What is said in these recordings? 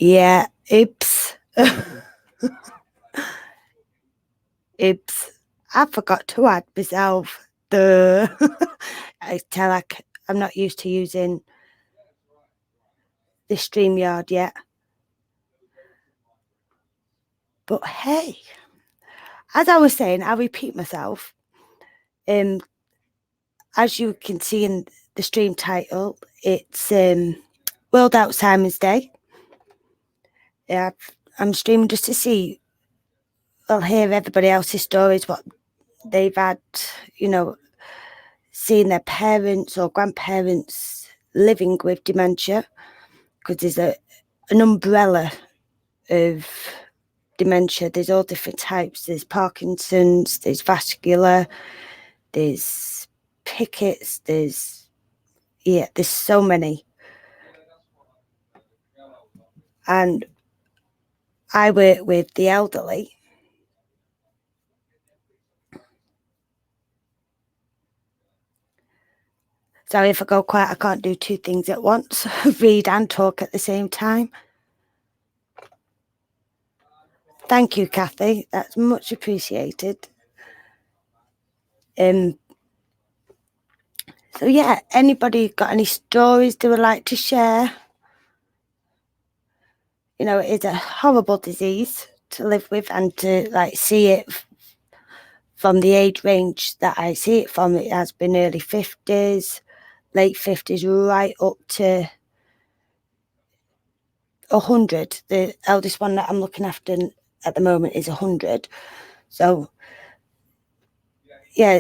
Yeah, oops. Oops. I forgot to add myself. I'm not used to using the StreamYard yet. But hey, as I was saying, I'll repeat myself. As you can see in the stream title, it's World Alzheimer's Day. Yeah, I'm streaming just to see, hear everybody else's stories, what they've had, seeing their parents or grandparents living with dementia, because there's an umbrella of dementia. There's all different types. There's Parkinson's, there's vascular, there's Pickett's, there's so many. And I work with the elderly. Sorry if I go quiet, I can't do two things at once, read and talk at the same time. Thank you, Kathy. That's much appreciated. So yeah, anybody got any stories they would like to share? It's a horrible disease to live with, and to see it from the age range that I see it from. It has been early 50s, late 50s, right up to 100. The eldest one that I'm looking after at the moment is 100. So yeah,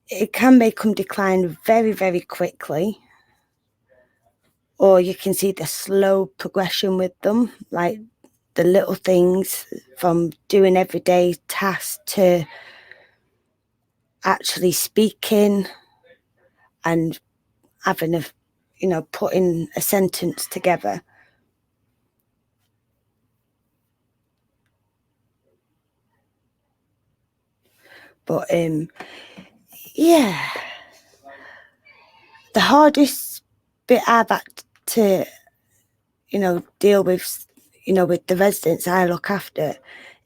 it can make them decline very, very quickly, or you can see the slow progression with them, like the little things from doing everyday tasks to actually speaking and having putting a sentence together. But yeah, the hardest bit I've had to deal with with the residents I look after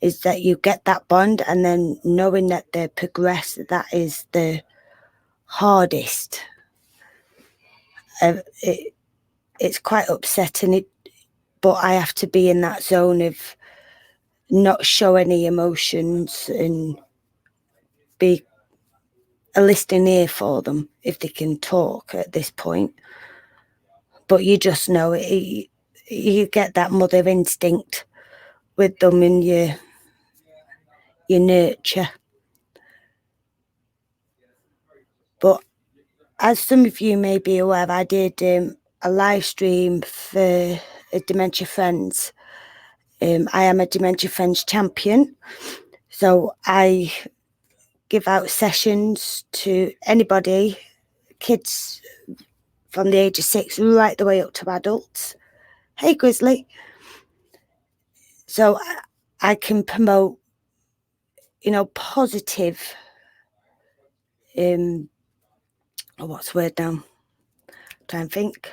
is that you get that bond, and then knowing that they progress, that is the hardest. It's quite upsetting, but I have to be in that zone of not show any emotions and be a listening ear for them if they can talk at this point. But you just know it, you get that mother instinct with them, and you nurture. But as some of you may be aware, I did a live stream for Dementia Friends. I am a Dementia Friends champion, so I give out sessions to anybody, kids from the age of 6 right the way up to adults. Hey, Grizzly. So I can promote, positive, what's the word now? Try and think.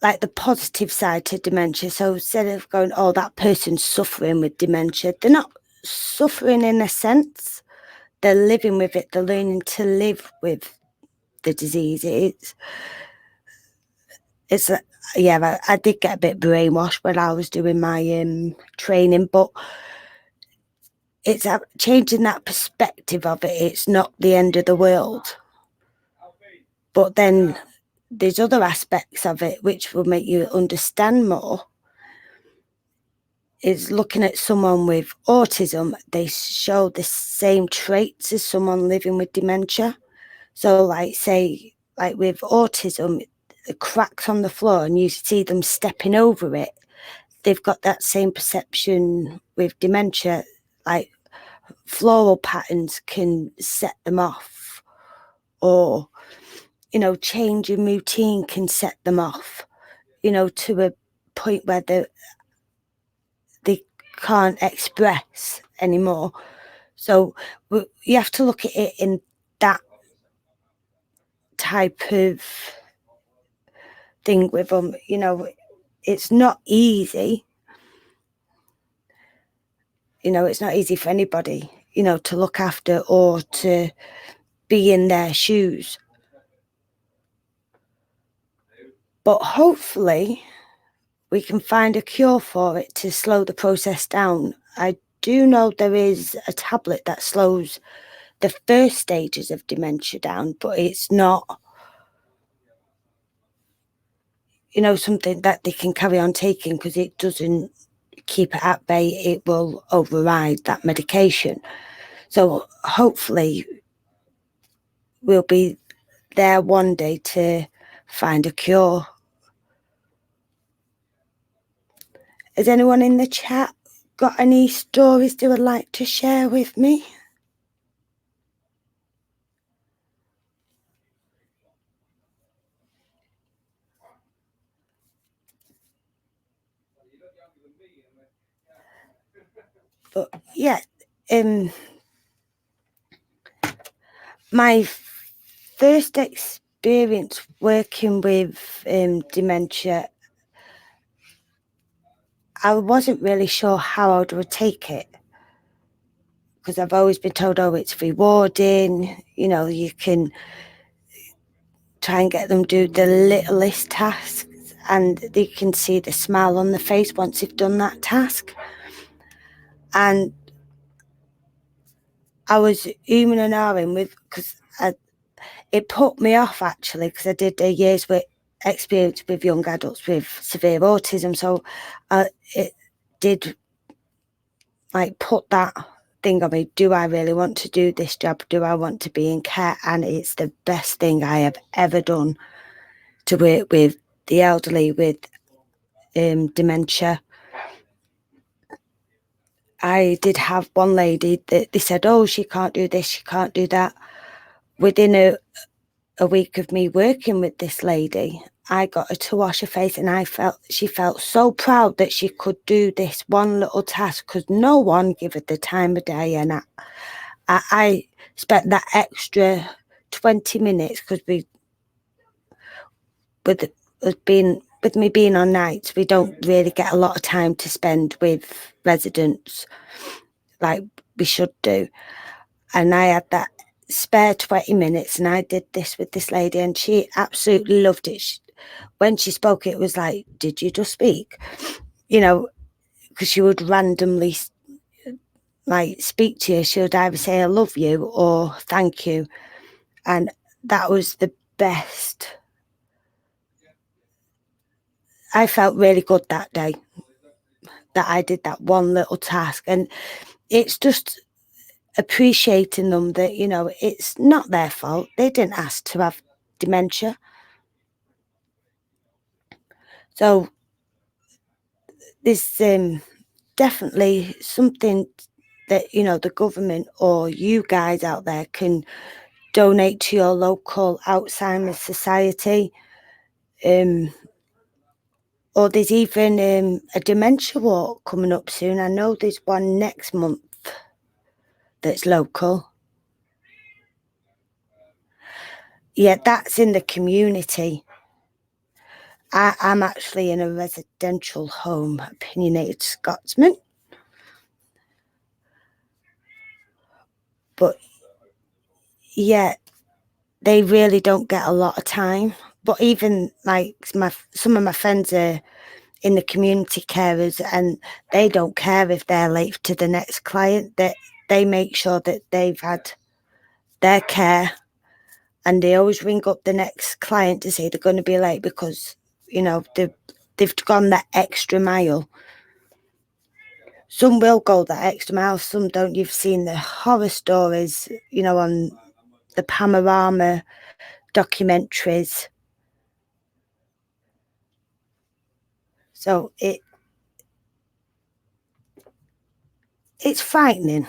Like the positive side to dementia. So instead of going, oh, that person's suffering with dementia, they're not suffering in a sense. They're living with it. They're learning to live with the disease. I did get a bit brainwashed when I was doing my training, but it's changing that perspective of it. It's not the end of the world. But then there's other aspects of it which will make you understand more. Is looking at someone with autism, they show the same traits as someone living with dementia. So with autism, the cracks on the floor and you see them stepping over it, they've got that same perception with dementia. Like floral patterns can set them off, or change in routine can set them off, to a point where they can't express anymore. So you have to look at it in that type of thing with them. You know, it's not easy. You know, it's not easy for anybody, you know, to look after or to be in their shoes. But hopefully we can find a cure for it to slow the process down. I do know there is a tablet that slows the first stages of dementia down, but it's not, you know, something that they can carry on taking because it doesn't keep it at bay. It will override that medication. So hopefully we'll be there one day to find a cure. Has anyone in the chat got any stories they would like to share with me? But yeah, my first experience working with dementia, I wasn't really sure how I would take it because I've always been told, oh, it's rewarding, you know, you can try and get them do the littlest tasks and they can see the smile on the face once they've done that task. And I was human and ahhing with, because it put me off actually, because I did a year's experience with young adults with severe autism. So it did like put that thing on me. Do I really want to do this job? Do I want to be in care? And it's the best thing I have ever done to work with the elderly with dementia. I did have one lady that they said, oh, she can't do this, she can't do that. Within a week of me working with this lady, I got her to wash her face, and she felt so proud that she could do this one little task because no one gave her the time of day. And I spent that extra 20 minutes because with me being on nights, we don't really get a lot of time to spend with residents like we should do. And I had that spare 20 minutes and I did this with this lady and she absolutely loved it. When she spoke, it was like, did you just speak? You know, because she would randomly like speak to you. She would either say I love you or thank you. And that was the best. I felt really good that day that I did that one little task. And it's just appreciating them that, you know, it's not their fault. They didn't ask to have dementia. So there's definitely something that, you know, the government or you guys out there can donate to your local Alzheimer's society. Or there's even a dementia walk coming up soon. I know there's one next month that's local. Yeah, that's in the community. I'm actually in a residential home, Opinionated Scotsman. But yeah, they really don't get a lot of time. But even like some of my friends are in the community carers and they don't care if they're late to the next client. That they make sure that they've had their care and they always ring up the next client to say they're going to be late because, you know, they've gone that extra mile. Some will go that extra mile, some don't. You've seen the horror stories, you know, on the Panorama documentaries. So it's frightening.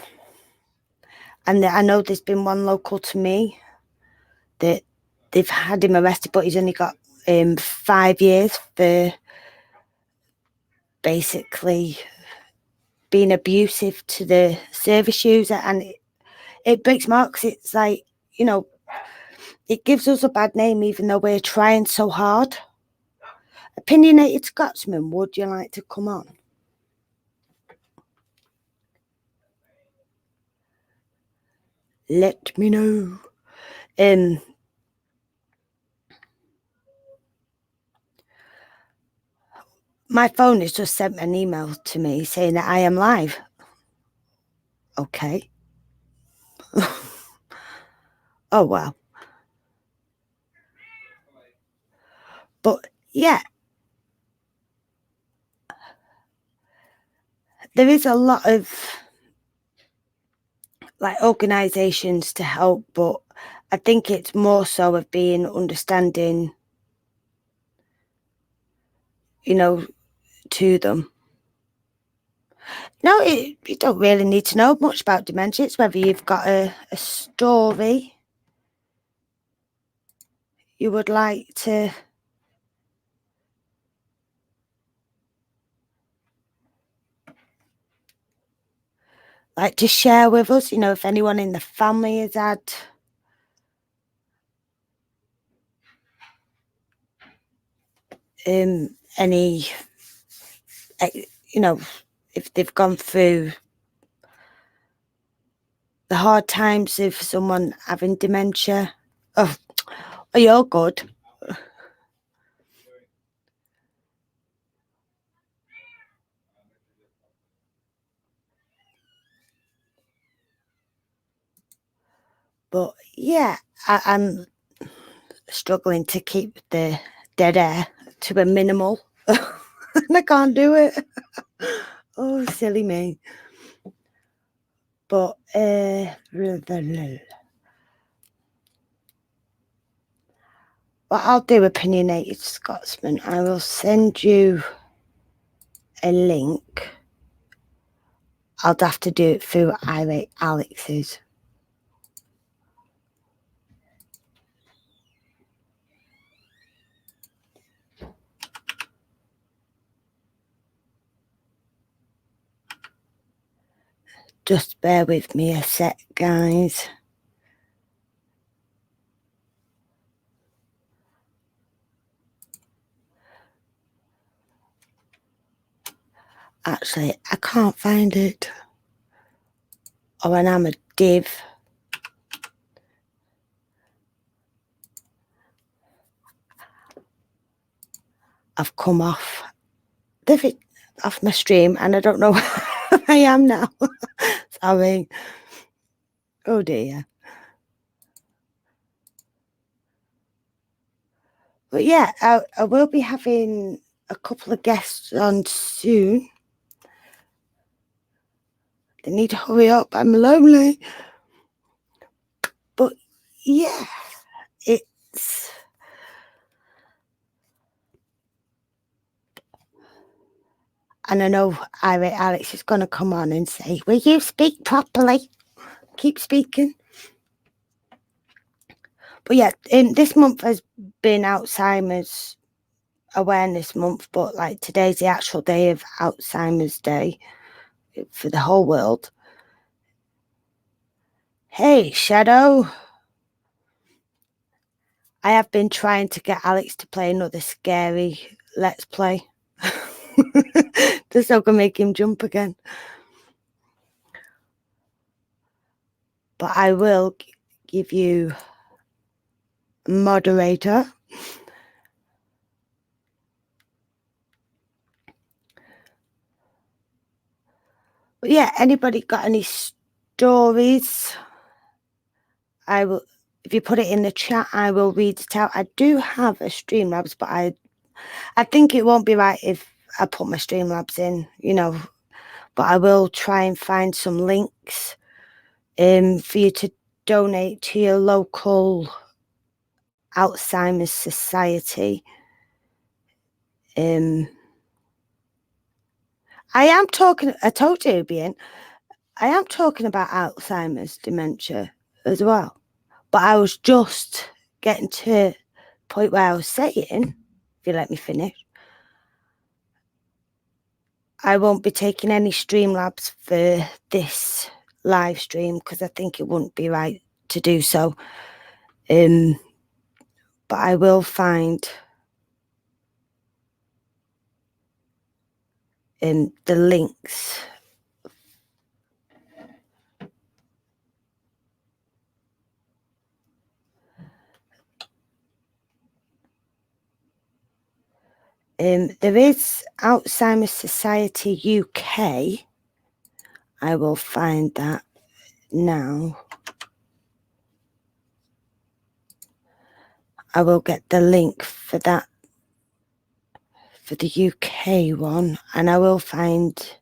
And I know there's been one local to me that they've had him arrested, but he's only got 5 years for basically being abusive to the service user. And it breaks my heart because it's like, you know, it gives us a bad name even though we're trying so hard. Opinionated Scotsman, would you like to come on? Let me know. My phone has just sent an email to me saying that I am live. Okay. Oh, wow. But yeah, there is a lot of like organisations to help, but I think it's more so of being understanding, to them. No, you don't really need to know much about dementia. It's whether you've got a story you would like to share with us. If anyone in the family has had any, if they've gone through the hard times of someone having dementia. Oh, you're good. But yeah, I'm struggling to keep the dead air to a minimal. And I can't do it. Oh, silly me. But what I'll do, Opinionated Scotsman, I will send you a link. I'll have to do it through Irate Alex's. Just bear with me a sec, guys. Actually, I can't find it. Oh, and I'm a div. I've come off my stream and I don't know where I am now. Sorry. Oh dear. But yeah, I will be having a couple of guests on soon. They need to hurry up. I'm lonely. But yeah, it's... And I know Irate Alex is going to come on and say, will you speak properly? Keep speaking. But yeah, this month has been Alzheimer's Awareness Month, but like today's the actual day of Alzheimer's Day for the whole world. Hey, Shadow. I have been trying to get Alex to play another scary Let's Play. Just so I can make him jump again. But I will give you moderator. But yeah, anybody got any stories? I will, if you put it in the chat, I will read it out. I do have a Streamlabs, but I think it won't be right if I put my Streamlabs in, but I will try and find some links for you to donate to your local Alzheimer's Society. I told you, Bien, I am talking about Alzheimer's dementia as well. But I was just getting to the point where I was saying, if you let me finish, I won't be taking any Streamlabs for this live stream because I think it wouldn't be right to do so. But I will find the links. There is Alzheimer's Society UK. I will find that now. I will get the link for that, for the UK one, and I will find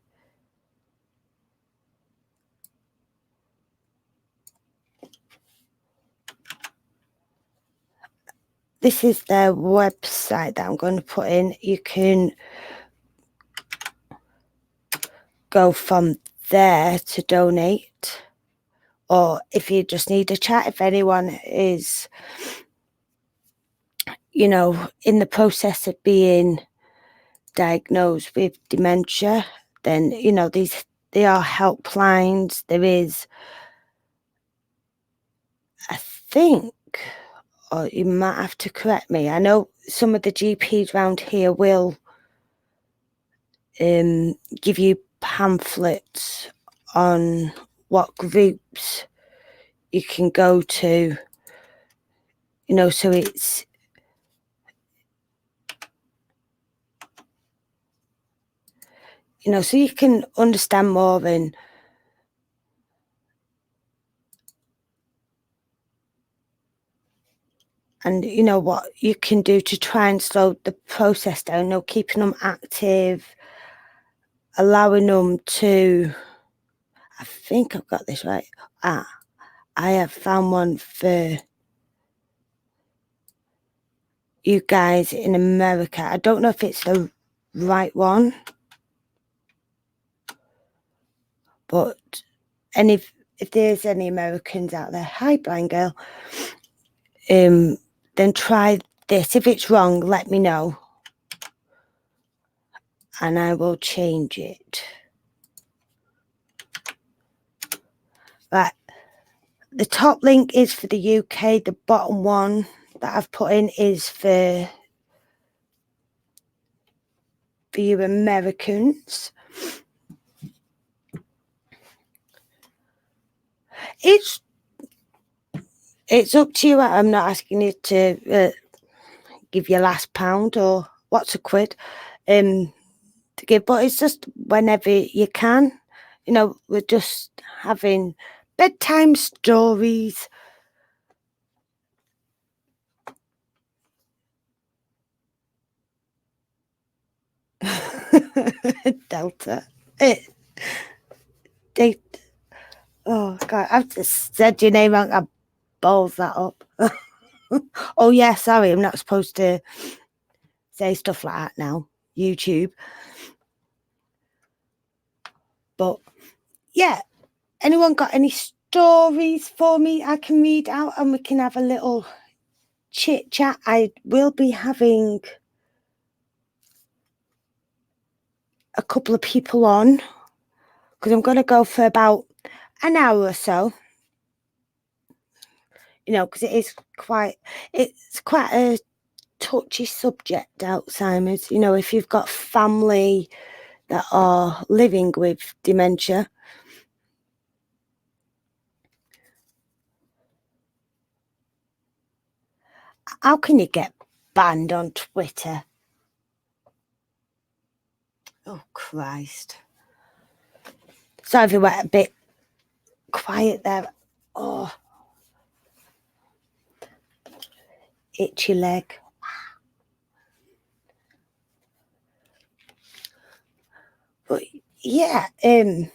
this is their website that I'm going to put in. You can go from there to donate, or if you just need a chat, if anyone is, you know, in the process of being diagnosed with dementia, then, you know, they are helplines. There is, I think, or you might have to correct me, I know some of the GPs around here will give you pamphlets on what groups you can go to, you know, so it's, you know, so you can understand more and you know what you can do to try and slow the process down, you know, keeping them active, allowing them to, I think I've got this right. I have found one for you guys in America. I don't know if it's the right one, but and if there's any Americans out there, hi blind girl, then try this. If it's wrong, let me know and I will change it. Right, the top link is for the UK. The bottom one that I've put in is for you Americans. It's up to you. I'm not asking you to give your last pound or what's a quid to give, but it's just whenever you can. You know, we're just having bedtime stories. Delta. Oh God, I've just said your name wrong. I balls that up. Oh yeah, sorry, I'm not supposed to say stuff like that now. YouTube. But yeah, anyone got any stories for me I can read out and we can have a little chit chat? I will be having a couple of people on because I'm going to go for about an hour or so, you know, because it's quite a touchy subject, Alzheimer's. You know, if you've got family that are living with dementia, how can you get banned on Twitter? Oh Christ. Sorry if we went a bit quiet there. Oh, itchy leg. But yeah, if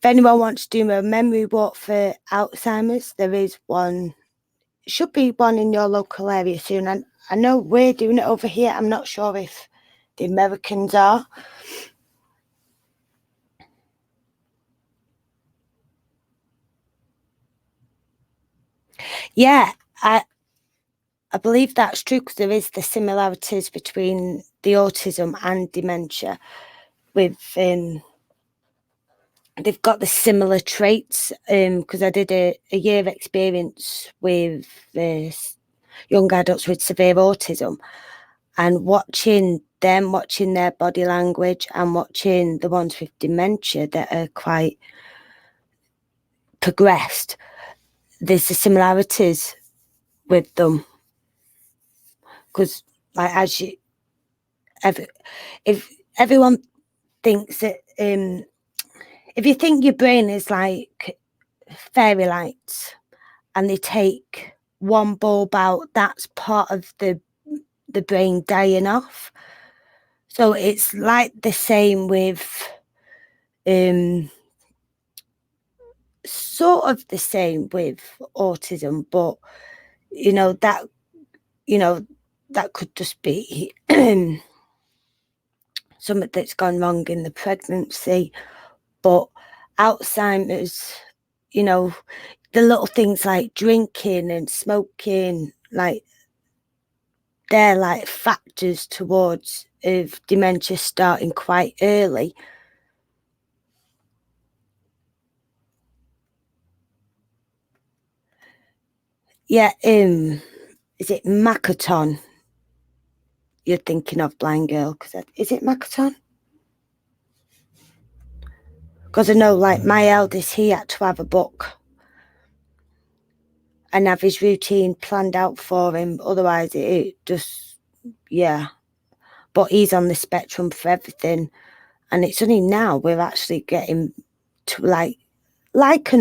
anyone wants to do a memory walk for Alzheimer's, there is one, should be one in your local area soon. And I know we're doing it over here. I'm not sure if the Americans are. Yeah, I believe that's true because there is the similarities between the autism and dementia. With they've got the similar traits. Because I did a year of experience with young adults with severe autism, and watching them, watching their body language, and watching the ones with dementia that are quite progressed, there's the similarities with them. Because, like, as you, if everyone thinks that, if you think your brain is like fairy lights, and they take one bulb out, that's part of the brain dying off. So it's like the same with, sort of the same with autism, but that that could just be something that's gone wrong in the pregnancy. But Alzheimer's, the little things like drinking and smoking, like, they're like factors towards of dementia starting quite early. Yeah, is it Makaton you're thinking of, blind girl? Is it Makaton? Because I know, like, my eldest, he had to have a book and have his routine planned out for him. Otherwise, it just, yeah. But he's on the spectrum for everything. And it's only now we're actually getting to, like a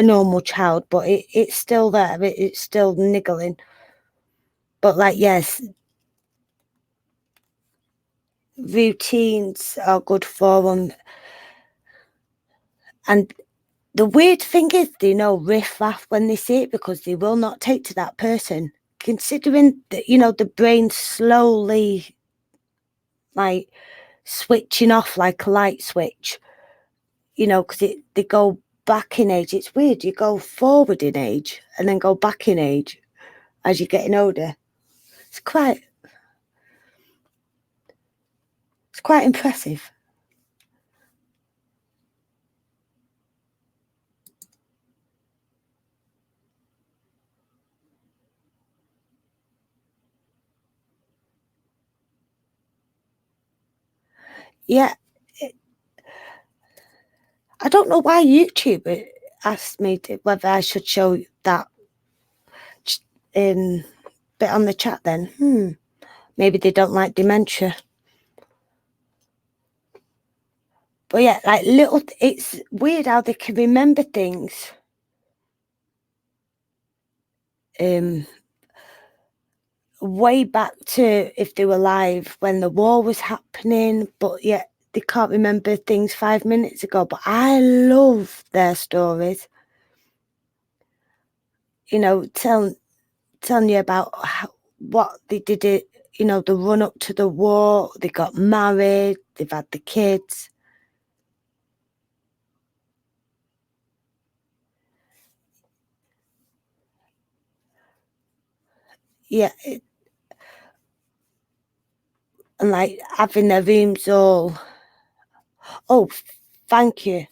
normal child, but it's still there. It's still niggling. But, like, yes, routines are good for them. And the weird thing is, they know riff raff when they see it, because they will not take to that person. Considering that, the brain slowly, like, switching off like a light switch, because they go back in age. It's weird. You go forward in age and then go back in age as you're getting older. It's quite impressive. Yeah, I don't know why YouTube asked me whether I should show that bit on the chat then. Maybe they don't like dementia. But yeah, like, it's weird how they can remember things way back to if they were alive when the war was happening, but yet they can't remember things 5 minutes ago. But I love their stories. Telling you about what they did, the run up to the war. They got married, they've had the kids. Yeah, and like having their rooms all. Oh, thank you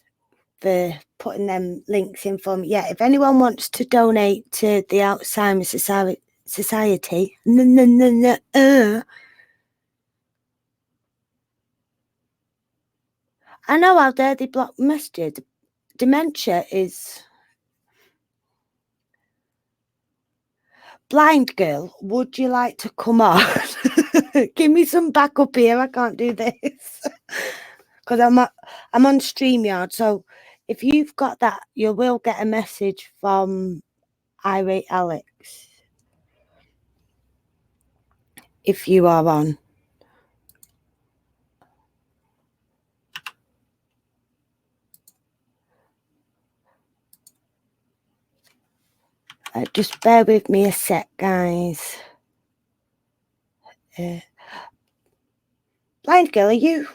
for putting them links in for me. Yeah, if anyone wants to donate to the Alzheimer's Society, I know how dare they block messages. Dementia is. Blind girl, would you like to come on? Give me some backup here. I can't do this because I'm on StreamYard. So if you've got that, you will get a message from Irate Alex if you are on. Just bear with me a sec, guys. Blind girl, are you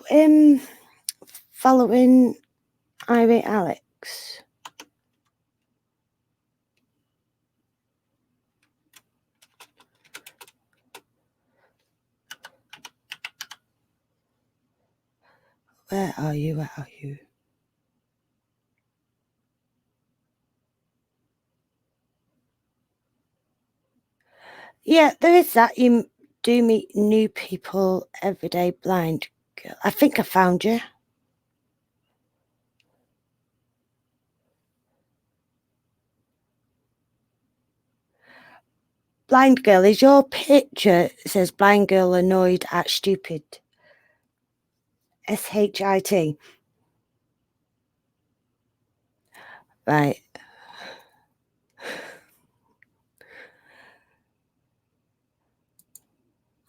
following Irate Alex? Where are you? Where are you? Yeah, there is that. do meet new people every day, blind girl. I think I found you. Blind girl, is your picture, it says blind girl annoyed at stupid. SHIT. Right.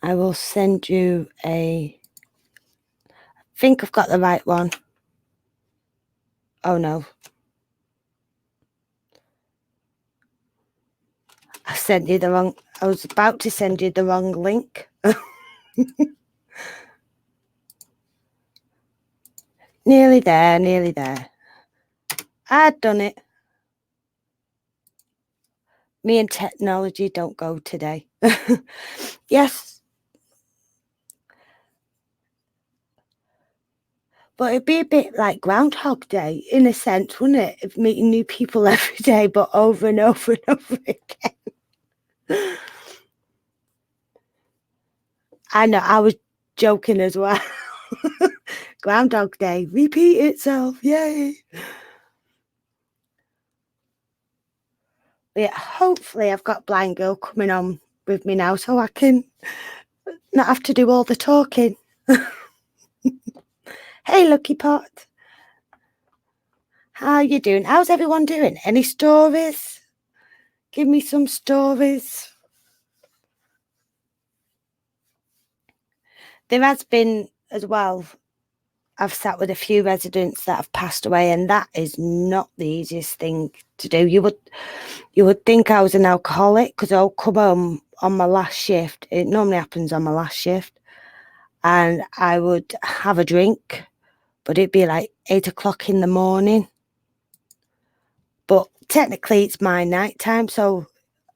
I will send you I think I've got the right one. Oh no. I sent you the wrong, I was about to send you the wrong link. Nearly there, nearly there. I'd done it. Me and technology don't go today. Yes. But it'd be a bit like Groundhog Day, in a sense, wouldn't it? Of meeting new people every day, but over and over and over again. I know, I was joking as well. Groundhog Day, repeat itself, yay. Yeah, hopefully I've got Blind Girl coming on with me now so I can not have to do all the talking. Hey, Lucky Pot. How you doing? How's everyone doing? Any stories? Give me some stories. There has been as well, I've sat with a few residents that have passed away, and that is not the easiest thing to do. You would think I was an alcoholic because I'll come home on my last shift. It normally happens on my last shift, and I would have a drink, but it'd be like 8 o'clock in the morning. But technically it's my night time, so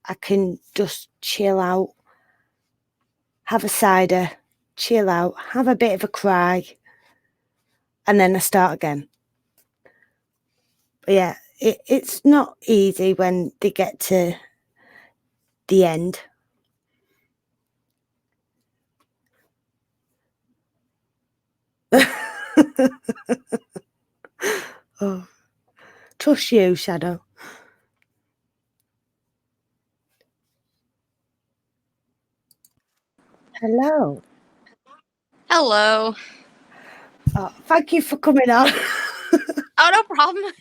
I can just chill out, have a cider, chill out, have a bit of a cry, and then I start again. But yeah, it's not easy when they get to the end. Oh, trust you, Shadow. Hello. Hello. Oh, thank you for coming on. Oh, no problem.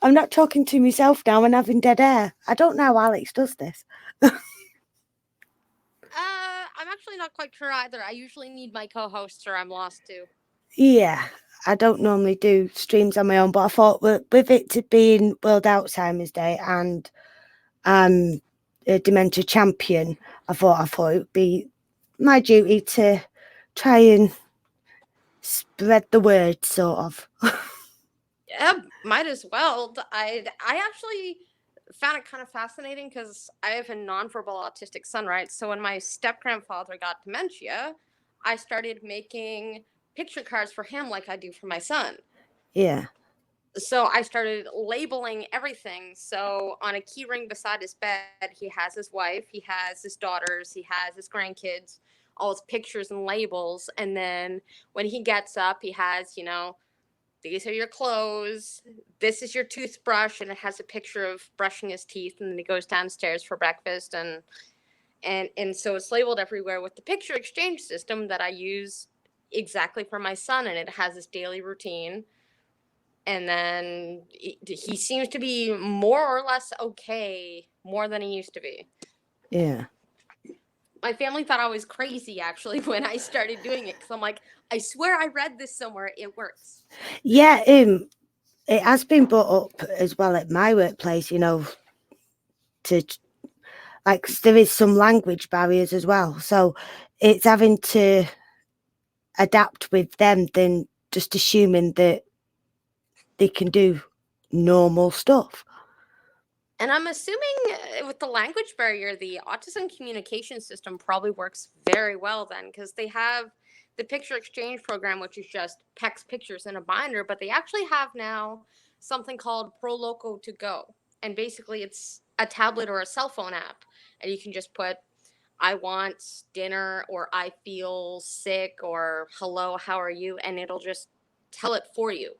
I'm not talking to myself now and having dead air. I don't know how Alex does this. I'm actually not quite sure either. I usually need my co-hosts or I'm lost too. Yeah, I don't normally do streams on my own, but I thought with it to being World Alzheimer's Day and a dementia champion, I thought it would be my duty to try and spread the word, sort of. Yeah, might as well. I actually found it kind of fascinating because I have a nonverbal autistic son, right? So when my step grandfather got dementia, I started making picture cards for him like I do for my son. Yeah, So I started labeling everything. So on a key ring beside his bed, he has his wife, he has his daughters, he has his grandkids, all his pictures and labels. And then when he gets up, he has, these are your clothes, this is your toothbrush, and it has a picture of brushing his teeth. And then he goes downstairs for breakfast, and so it's labeled everywhere with the picture exchange system that I use exactly for my son, and it has his daily routine. And then he seems to be more or less okay, more than he used to be. yeah. My family thought I was crazy actually when I started doing it because I'm like, I swear I read this somewhere. It works. Yeah, it has been brought up as well at my workplace, to like there is some language barriers as well. So it's having to adapt with them than just assuming that they can do normal stuff. And I'm assuming with the language barrier, the autism communication system probably works very well then because they have the picture exchange program, which is just PEX pictures in a binder, but they actually have now something called ProLoco to Go. And basically, it's a tablet or a cell phone app. And you can just put I want dinner, or I feel sick, or hello, how are you? And it'll just tell it for you,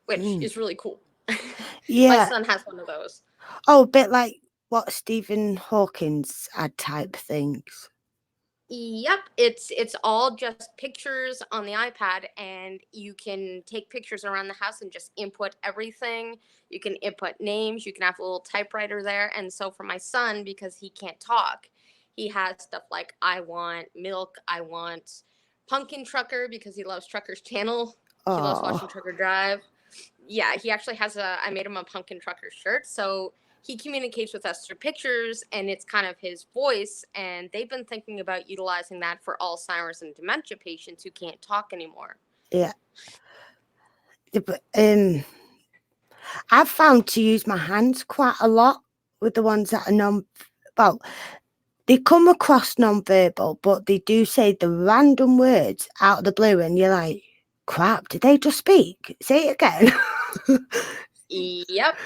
which Mm. is really cool. My Yeah. son has one of those. Oh, a bit like what Stephen Hawking's had type things. Yep, it's all just pictures on the iPad, and you can take pictures around the house and just input everything. You can input names, you can have a little typewriter there. And so for my son, because he can't talk, he has stuff like I want milk, I want pumpkin trucker because he loves Trucker's channel. He loves watching Oh, Trucker Drive. Yeah, he actually has I made him a pumpkin trucker shirt. So he communicates with us through pictures, and it's kind of his voice. And they've been thinking about utilizing that for Alzheimer's and dementia patients who can't talk anymore. yeah. But I've found to use my hands quite a lot with the ones that are well, they come across non-verbal, but they do say the random words out of the blue, and you're like, crap, did they just speak? Say it again. Yep.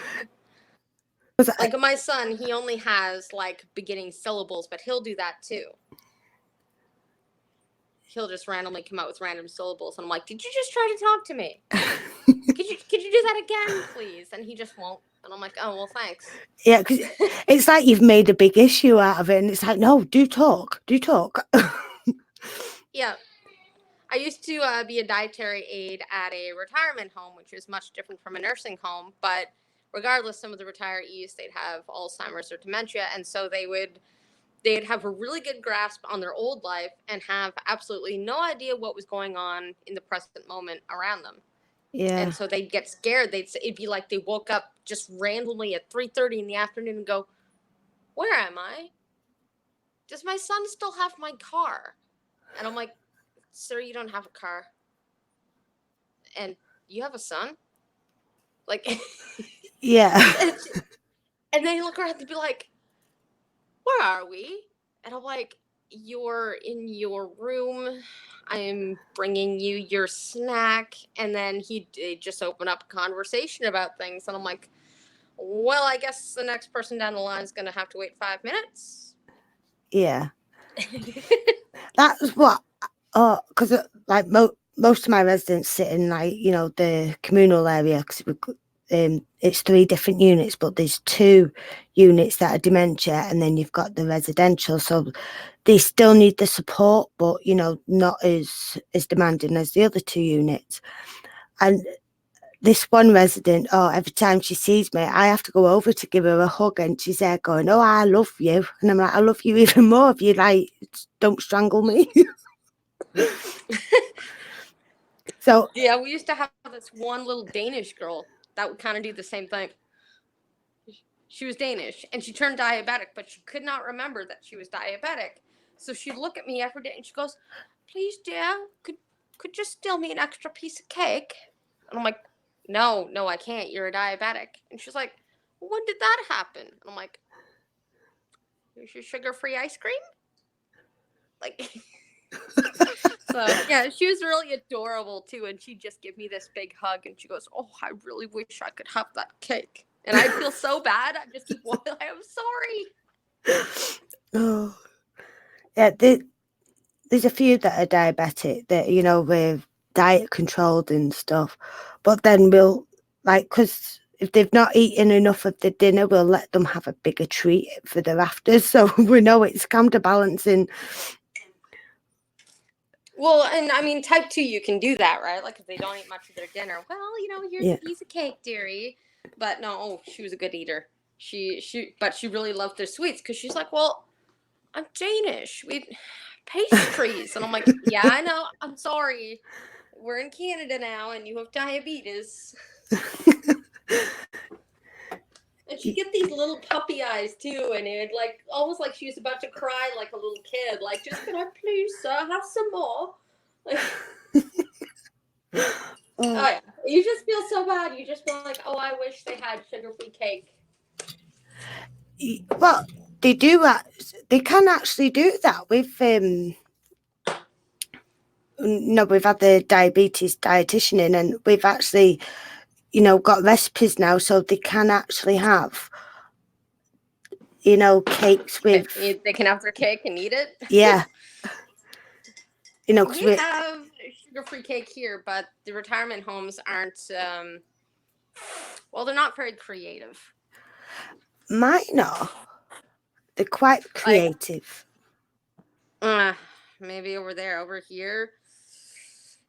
Was I- Like my son, he only has like beginning syllables, but he'll do that too. He'll just randomly come out with random syllables, and I'm like, "Did you just try to talk to me? Could you do that again, please?" And he just won't. And I'm like, "Oh well, thanks." Yeah, because it's like you've made a big issue out of it, and it's like, no, do talk. Yeah. I used to be a dietary aide at a retirement home, which is much different from a nursing home. But regardless, some of the retirees, they'd have Alzheimer's or dementia, and so they'd have a really good grasp on their old life and have absolutely no idea what was going on in the present moment around them. And Yeah, so they'd get scared. It'd be like they woke up just randomly at 3:30 in the afternoon and go, "Where am I? Does my son still have my car?" And I'm like, "Sir, you don't have a car, and you have a son." Like, yeah, and they look around and be like, "Where are we?" And I'm like, "You're in your room. I'm bringing you your snack." And then they just open up a conversation about things. And I'm like, "Well, I guess the next person down the line is going to have to wait 5 minutes." yeah. That's what. Oh, because like most of my residents sit in like the communal area because it's 3 different units, but there's 2 units that are dementia, and then you've got the residential. So they still need the support, but not as demanding as the other 2 units. And this one resident, every time she sees me, I have to go over to give her a hug, and she's there going, "Oh, I love you," and I'm like, "I love you even more if you like don't strangle me." So Yeah, we used to have this one little Danish girl that would kind of do the same thing. She was Danish and she turned diabetic, but she could not remember that she was diabetic. So she'd look at me every day and she goes, "Please, dear, could you steal me an extra piece of cake?" And I'm like, "No, no, I can't. You're a diabetic." And she's like, "When did that happen?" And I'm like, "Here's your sugar-free ice cream." Like, so yeah, she was really adorable too, and she'd just give me this big hug, and she goes, "Oh, I really wish I could have that cake." And I'd feel so bad. I'd just keep walking. "I'm sorry." oh yeah, there's a few that are diabetic that with diet controlled and stuff, but then we'll because if they've not eaten enough of the dinner, we'll let them have a bigger treat for their afters, so we know it's counterbalancing. Well, and I mean, type 2, you can do that, right? Like, if they don't eat much of their dinner, well, here's a Yeah, piece of cake, dearie. But no, oh, she was a good eater. But she really loved their sweets because she's like, "Well, I'm Danish. We pastries." And I'm like, "Yeah, I know. I'm sorry. We're in Canada now, and you have diabetes." And she'd get these little puppy eyes too, and it like almost like she was about to cry like a little kid. Like, "Just can I please, sir, have some more?" Like, oh oh, yeah, you just feel so bad. You just feel like, "Oh, I wish they had sugar-free cake." well, they do that. They can actually do that with no, we've had the diabetes dietitian in, and we've actually got recipes now, so they can actually have cakes with, They can have their cake and eat it. yeah, 'cause We have sugar-free cake here, but the retirement homes aren't. Well, they're not very creative. mine are. They're quite Like, creative. uh, maybe over there, over here,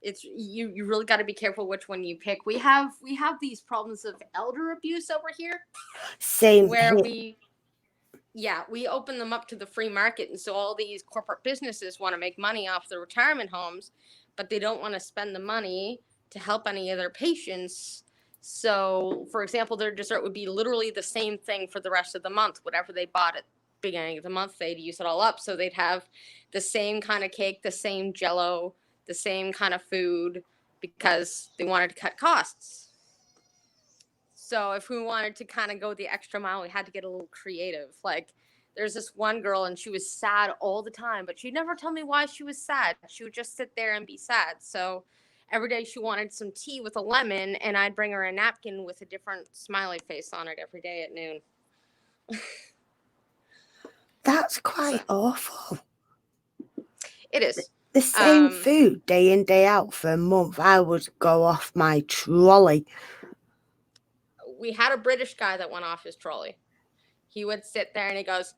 it's you really got to be careful which one you pick. We have these problems of elder abuse over here, Same where here. we open them up to the free market, and so all these corporate businesses want to make money off the retirement homes, but they don't want to spend the money to help any of their patients. So, for example, their dessert would be literally the same thing for the rest of the month. Whatever they bought at the beginning of the month, they'd use it all up. So they'd have the same kind of cake, the same jello, the same kind of food, because they wanted to cut costs. So if we wanted to kind of go the extra mile, we had to get a little creative. Like, there's this one girl, and she was sad all the time, but she'd never tell me why she was sad. She would just sit there and be sad. So every day she wanted some tea with a lemon, and I'd bring her a napkin with a different smiley face on it every day at noon. That's So quite awful. it is. The same food day in, day out for a month, I would go off my trolley. We had a British guy that went off his trolley. He would sit there and he goes,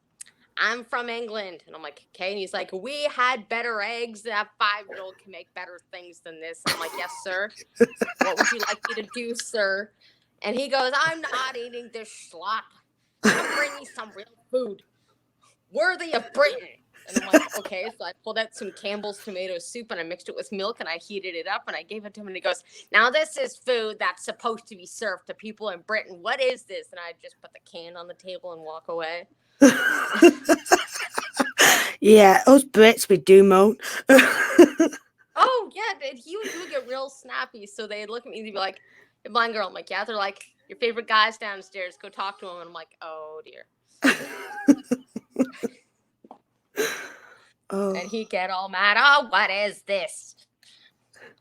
I'm from England. And I'm like, okay. And he's like, we had better eggs. That 5-year-old can make better things than this. And I'm like, yes, sir. What would you like me to do, sir? And he goes, I'm not eating this slop. I'm bringing some real food worthy of Britain. And I'm like, okay. So I pulled out some Campbell's tomato soup and I mixed it with milk and I heated it up and I gave it to him and he goes, now this is food that's supposed to be served to people in Britain. What is this? And I just put the can on the table and walk away. Yeah, us Brits, we do moan. Oh, yeah, he would get real snappy. So they'd look at me and they'd be like, hey, blind girl. I'm like, yeah. They're like, your favorite guy's downstairs. Go talk to him. And I'm like, oh, dear. Oh. And he'd get all mad. Oh, what is this?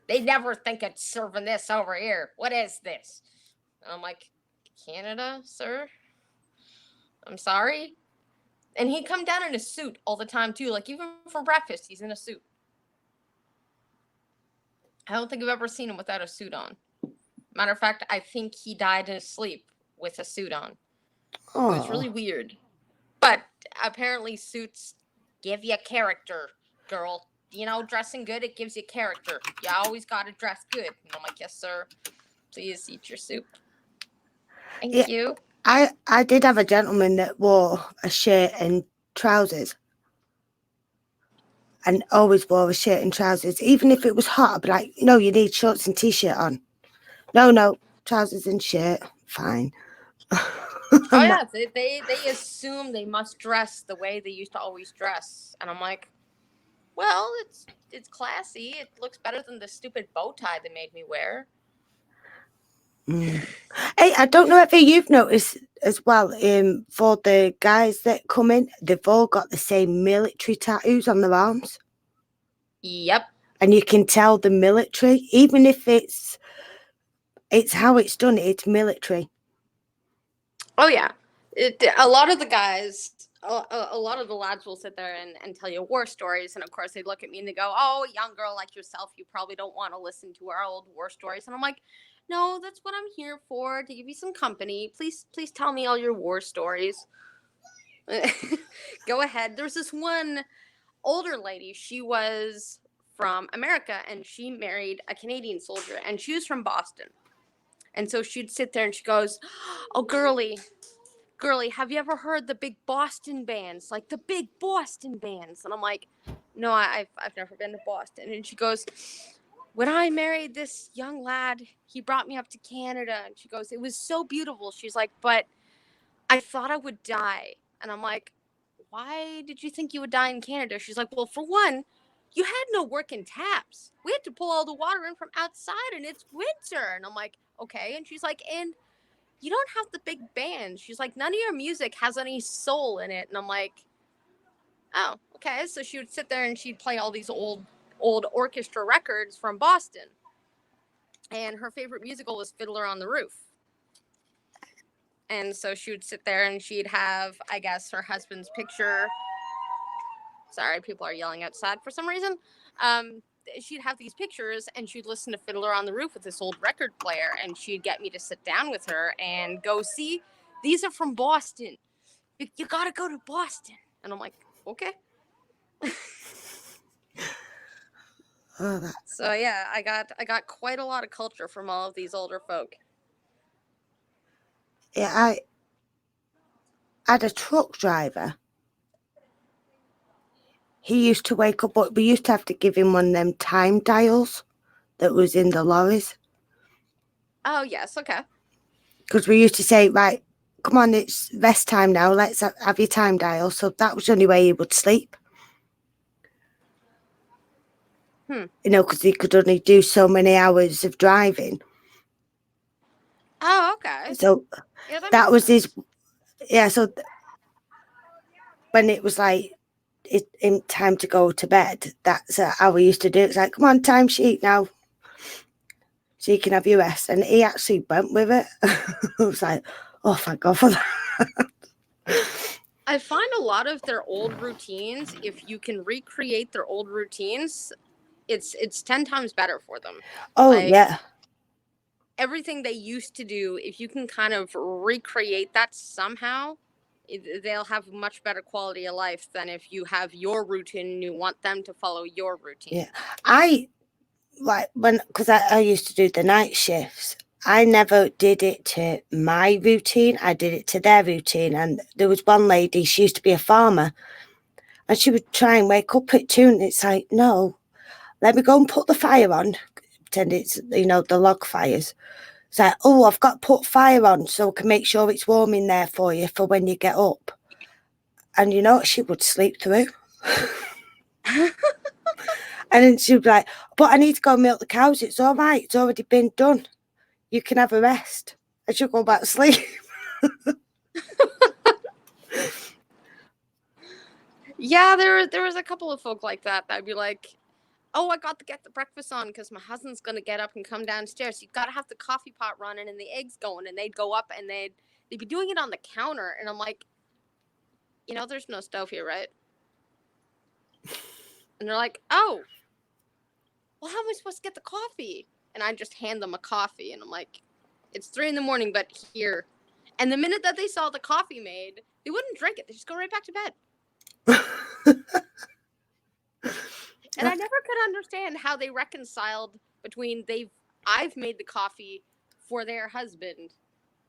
They never think of serving this over here. What is this? And I'm like, Canada, sir? I'm sorry? And he'd come down in a suit all the time, too. Like, even for breakfast, he's in a suit. I don't think I've ever seen him without a suit on. Matter of fact, I think he died in his sleep with a suit on. Oh. It was really weird. But apparently suits give you character, girl. You know, dressing good, it gives you character. You always got to dress good. And I'm like, yes, sir. Please eat your soup. Thank you. I did have a gentleman that wore a shirt and trousers. And always wore a shirt and trousers. Even if it was hot, I'd be like, no, you need shorts and t-shirt on. No, trousers and shirt. Fine. Oh, yeah. They assume they must dress the way they used to always dress. And I'm like, well, it's classy. It looks better than the stupid bow tie they made me wear. Hey, I don't know if you've noticed as well, for the guys that come in, they've all got the same military tattoos on their arms. Yep. And you can tell the military, even if it's how it's done, it's military. Oh, yeah. A lot of the guys, a lot of the lads will sit there and tell you war stories. And of course, they look at me and they go, oh, a young girl like yourself, you probably don't want to listen to our old war stories. And I'm like, no, that's what I'm here for, to give you some company. Please tell me all your war stories. Go ahead. There's this one older lady. She was from America and she married a Canadian soldier and she was from Boston. And so she'd sit there and she goes, oh, girly, have you ever heard the big Boston bands? Like the big Boston bands. And I'm like, no, I've never been to Boston. And she goes, when I married this young lad, he brought me up to Canada. And she goes, it was so beautiful. She's like, but I thought I would die. And I'm like, why did you think you would die in Canada? She's like, well, for one, you had no working taps. We had to pull all the water in from outside and it's winter. And I'm like, okay. And she's like, and you don't have the big band. She's like, none of your music has any soul in it. And I'm like, oh, okay. So she would sit there and she'd play all these old orchestra records from Boston. And her favorite musical was Fiddler on the Roof. And so she would sit there and she'd have, I guess, her husband's picture. Sorry, people are yelling outside for some reason. Um, she'd have these pictures and she'd listen to Fiddler on the Roof with this old record player, and she'd get me to sit down with her and go, see, these are from Boston. You gotta go to Boston. And I'm like, okay. So yeah, I got quite a lot of culture from all of these older folk. Yeah, I had a truck driver. He used to wake up, but we used to have to give him one of them time dials that was in the lorries. Oh yes, okay. Because we used to say, right, come on, it's rest time now, let's have your time dial. So that was the only way he would sleep. Because he could only do so many hours of driving. Oh, okay. So yeah, that was his, so when it was like, in time to go to bed, that's how we used to do it. It's like, come on, time sheet now, so you can have your rest. And he actually went with it. I was like, oh, thank God for that. I find a lot of their old routines, if you can recreate their old routines, it's 10 times better for them. Oh, yeah. Everything they used to do, if you can kind of recreate that somehow, they'll have much better quality of life than if you have your routine and you want them to follow your routine. Yeah. Because I used to do the night shifts, I never did it to my routine. I did it to their routine. And there was one lady, she used to be a farmer, and she would try and wake up at 2, and it's like, no, let me go and put the fire on. Pretend it's, the log fires. It's like, oh, I've got to put fire on so I can make sure it's warm in there for you for when you get up. And she would sleep through. And then she'd be like, but I need to go milk the cows. It's all right. It's already been done. You can have a rest. And she'll go back to sleep. Yeah, there was a couple of folk like that. I'd be like, oh, I got to get the breakfast on because my husband's going to get up and come downstairs. You've got to have the coffee pot running and the eggs going. And they'd go up and they'd be doing it on the counter. And I'm like, there's no stove here, right? And they're like, oh, well, how am I supposed to get the coffee? And I just hand them a coffee. And I'm like, it's 3 a.m, but here. And the minute that they saw the coffee made, they wouldn't drink it. They just go right back to bed. And I never could understand how they reconciled between I've made the coffee for their husband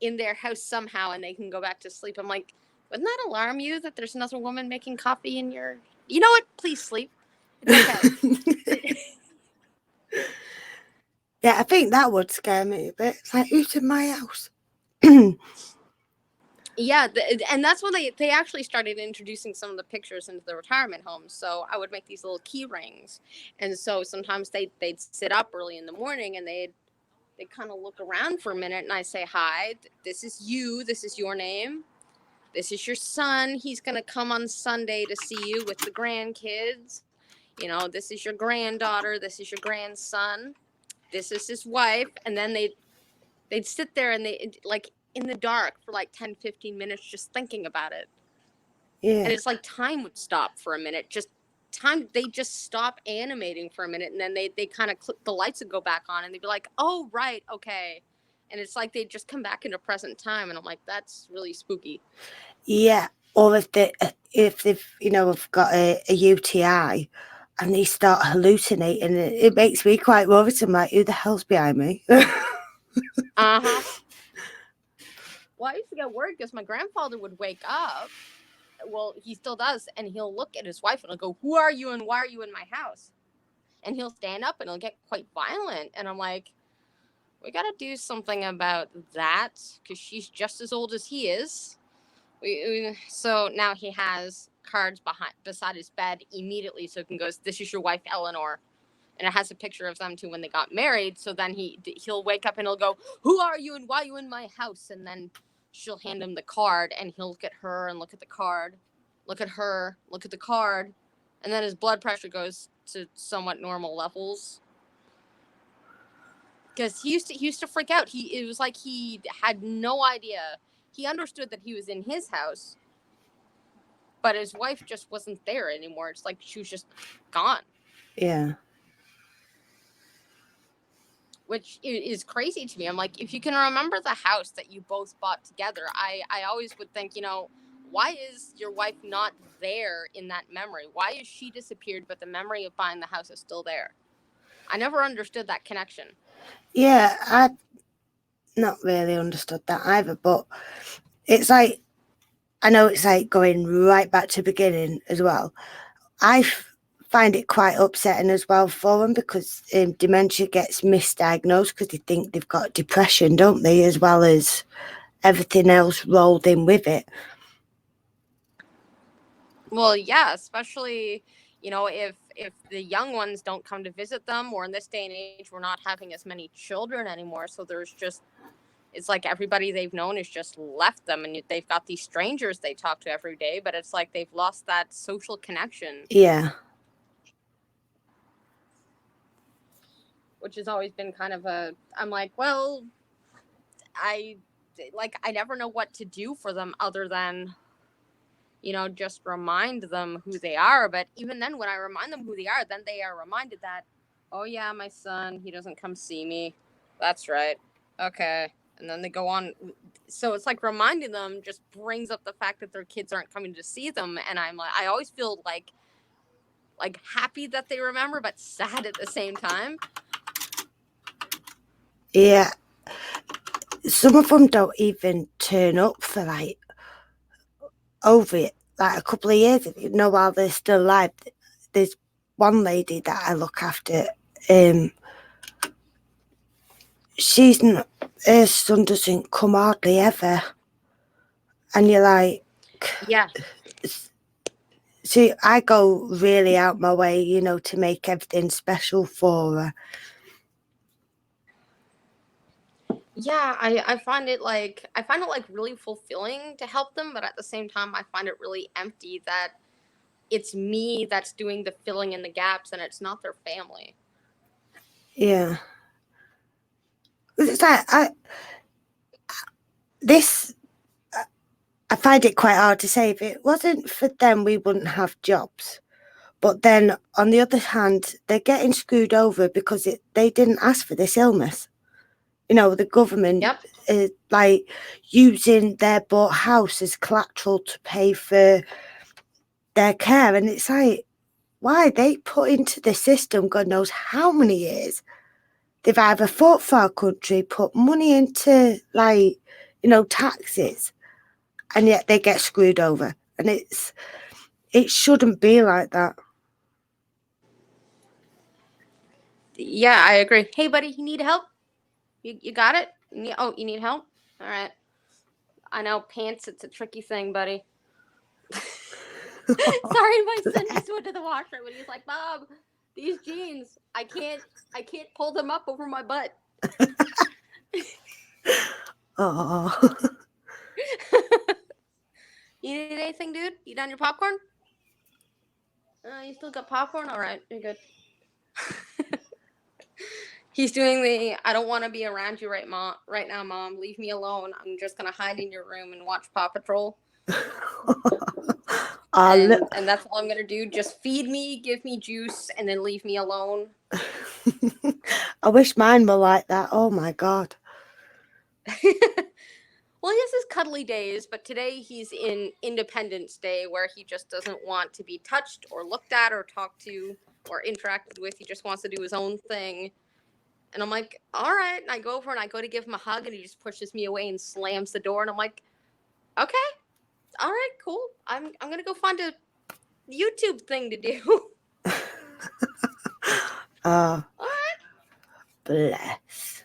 in their house somehow, and they can go back to sleep. I'm like, wouldn't that alarm you that there's another woman making coffee in your? You know what? Please sleep. It's okay. Yeah, I think that would scare me a bit. It's like, who's in my house? Yeah, and that's when they actually started introducing some of the pictures into the retirement homes. So I would make these little key rings, and so sometimes they'd sit up early in the morning and they'd kind of look around for a minute, and I say, hi, this is you, this is your name, this is your son, he's gonna come on Sunday to see you with the grandkids, this is your granddaughter, this is your grandson, this is his wife. And then they'd sit there and they like in the dark for like 10-15 minutes just thinking about it. Yeah. And it's like time would stop for a minute. They just stop animating for a minute, and then they kind of the lights would go back on and they'd be like, oh, right, okay. And it's like they'd just come back into present time, and I'm like, that's really spooky. Yeah. Or if they've have got a UTI and they start hallucinating, it makes me quite worrisome. Like, who the hell's behind me? Uh-huh. Well, I used to get worried because my grandfather would wake up. Well, he still does, and he'll look at his wife and he'll go, who are you and why are you in my house? And he'll stand up and he'll get quite violent. And I'm like, we got to do something about that because she's just as old as he is. So now he has cards beside his bed immediately, so he can go, this is your wife, Eleanor. And it has a picture of them two when they got married. So then he'll wake up and he'll go, who are you and why are you in my house? And then she'll hand him the card, and he'll look at her and look at the card, look at her, look at the card. And then his blood pressure goes to somewhat normal levels. Because he used to freak out. It was like he had no idea he understood that he was in his house, but his wife just wasn't there anymore. It's like she was just gone. Yeah. Which is crazy to me. I'm like, if you can remember the house that you both bought together, I always would think, why is your wife not there in that memory? Why is she disappeared, but the memory of buying the house is still there? I never understood that connection. Yeah, I've not really understood that either, but it's like, I know it's like going right back to the beginning as well. I find it quite upsetting as well for them, because dementia gets misdiagnosed because they think they've got depression, don't they, as well as everything else rolled in with it. Well, yeah, especially, if the young ones don't come to visit them, or in this day and age, we're not having as many children anymore. So it's like everybody they've known has just left them, and they've got these strangers they talk to every day, but it's like they've lost that social connection. Yeah. Which has always been kind of I'm like, well, I never know what to do for them other than, just remind them who they are. But even then, when I remind them who they are, then they are reminded that, oh yeah, my son, he doesn't come see me. That's right. Okay. And then they go on. So it's like reminding them just brings up the fact that their kids aren't coming to see them. And I'm like, I always feel like happy that they remember, but sad at the same time. Yeah. Some of them don't even turn up for like over it, like a couple of years, while they're still alive. There's one lady that I look after. She's not, her son doesn't come hardly ever, and you're like, yeah. See, I go really out my way, to make everything special for her. Yeah, I find it like really fulfilling to help them, but at the same time I find it really empty that it's me that's doing the filling in the gaps and it's not their family. Yeah. It's like I find it quite hard to say. If it wasn't for them, we wouldn't have jobs. But then, on the other hand, they're getting screwed over because they didn't ask for this illness. The government is like using their bought house as collateral to pay for their care. And it's like, why? They put into the system God knows how many years. They've either fought for our country, put money into, taxes, and yet they get screwed over. And it shouldn't be like that. Yeah, I agree. Hey, buddy, you need help? You got it? You need help? All right. I know, pants, it's a tricky thing, buddy. Sorry, my son just went to the washroom and he's like, Bob, these jeans, I can't pull them up over my butt. Oh. You need anything, dude? You done your popcorn? You still got popcorn? All right, you're good. He's doing the I don't want to be around you right now, Mom. Leave me alone. I'm just gonna hide in your room and watch Paw Patrol. And that's all I'm gonna do. Just feed me, give me juice, and then leave me alone. I wish mine were like that. Oh my God. Well, he has his cuddly days, but today he's in Independence Day, where he just doesn't want to be touched or looked at or talked to or interacted with. He just wants to do his own thing. And I'm like, all right. And I go over and I go to give him a hug, and he just pushes me away and slams the door. And I'm like, okay, all right, cool. I'm gonna go find a YouTube thing to do. Oh, all right. Bless.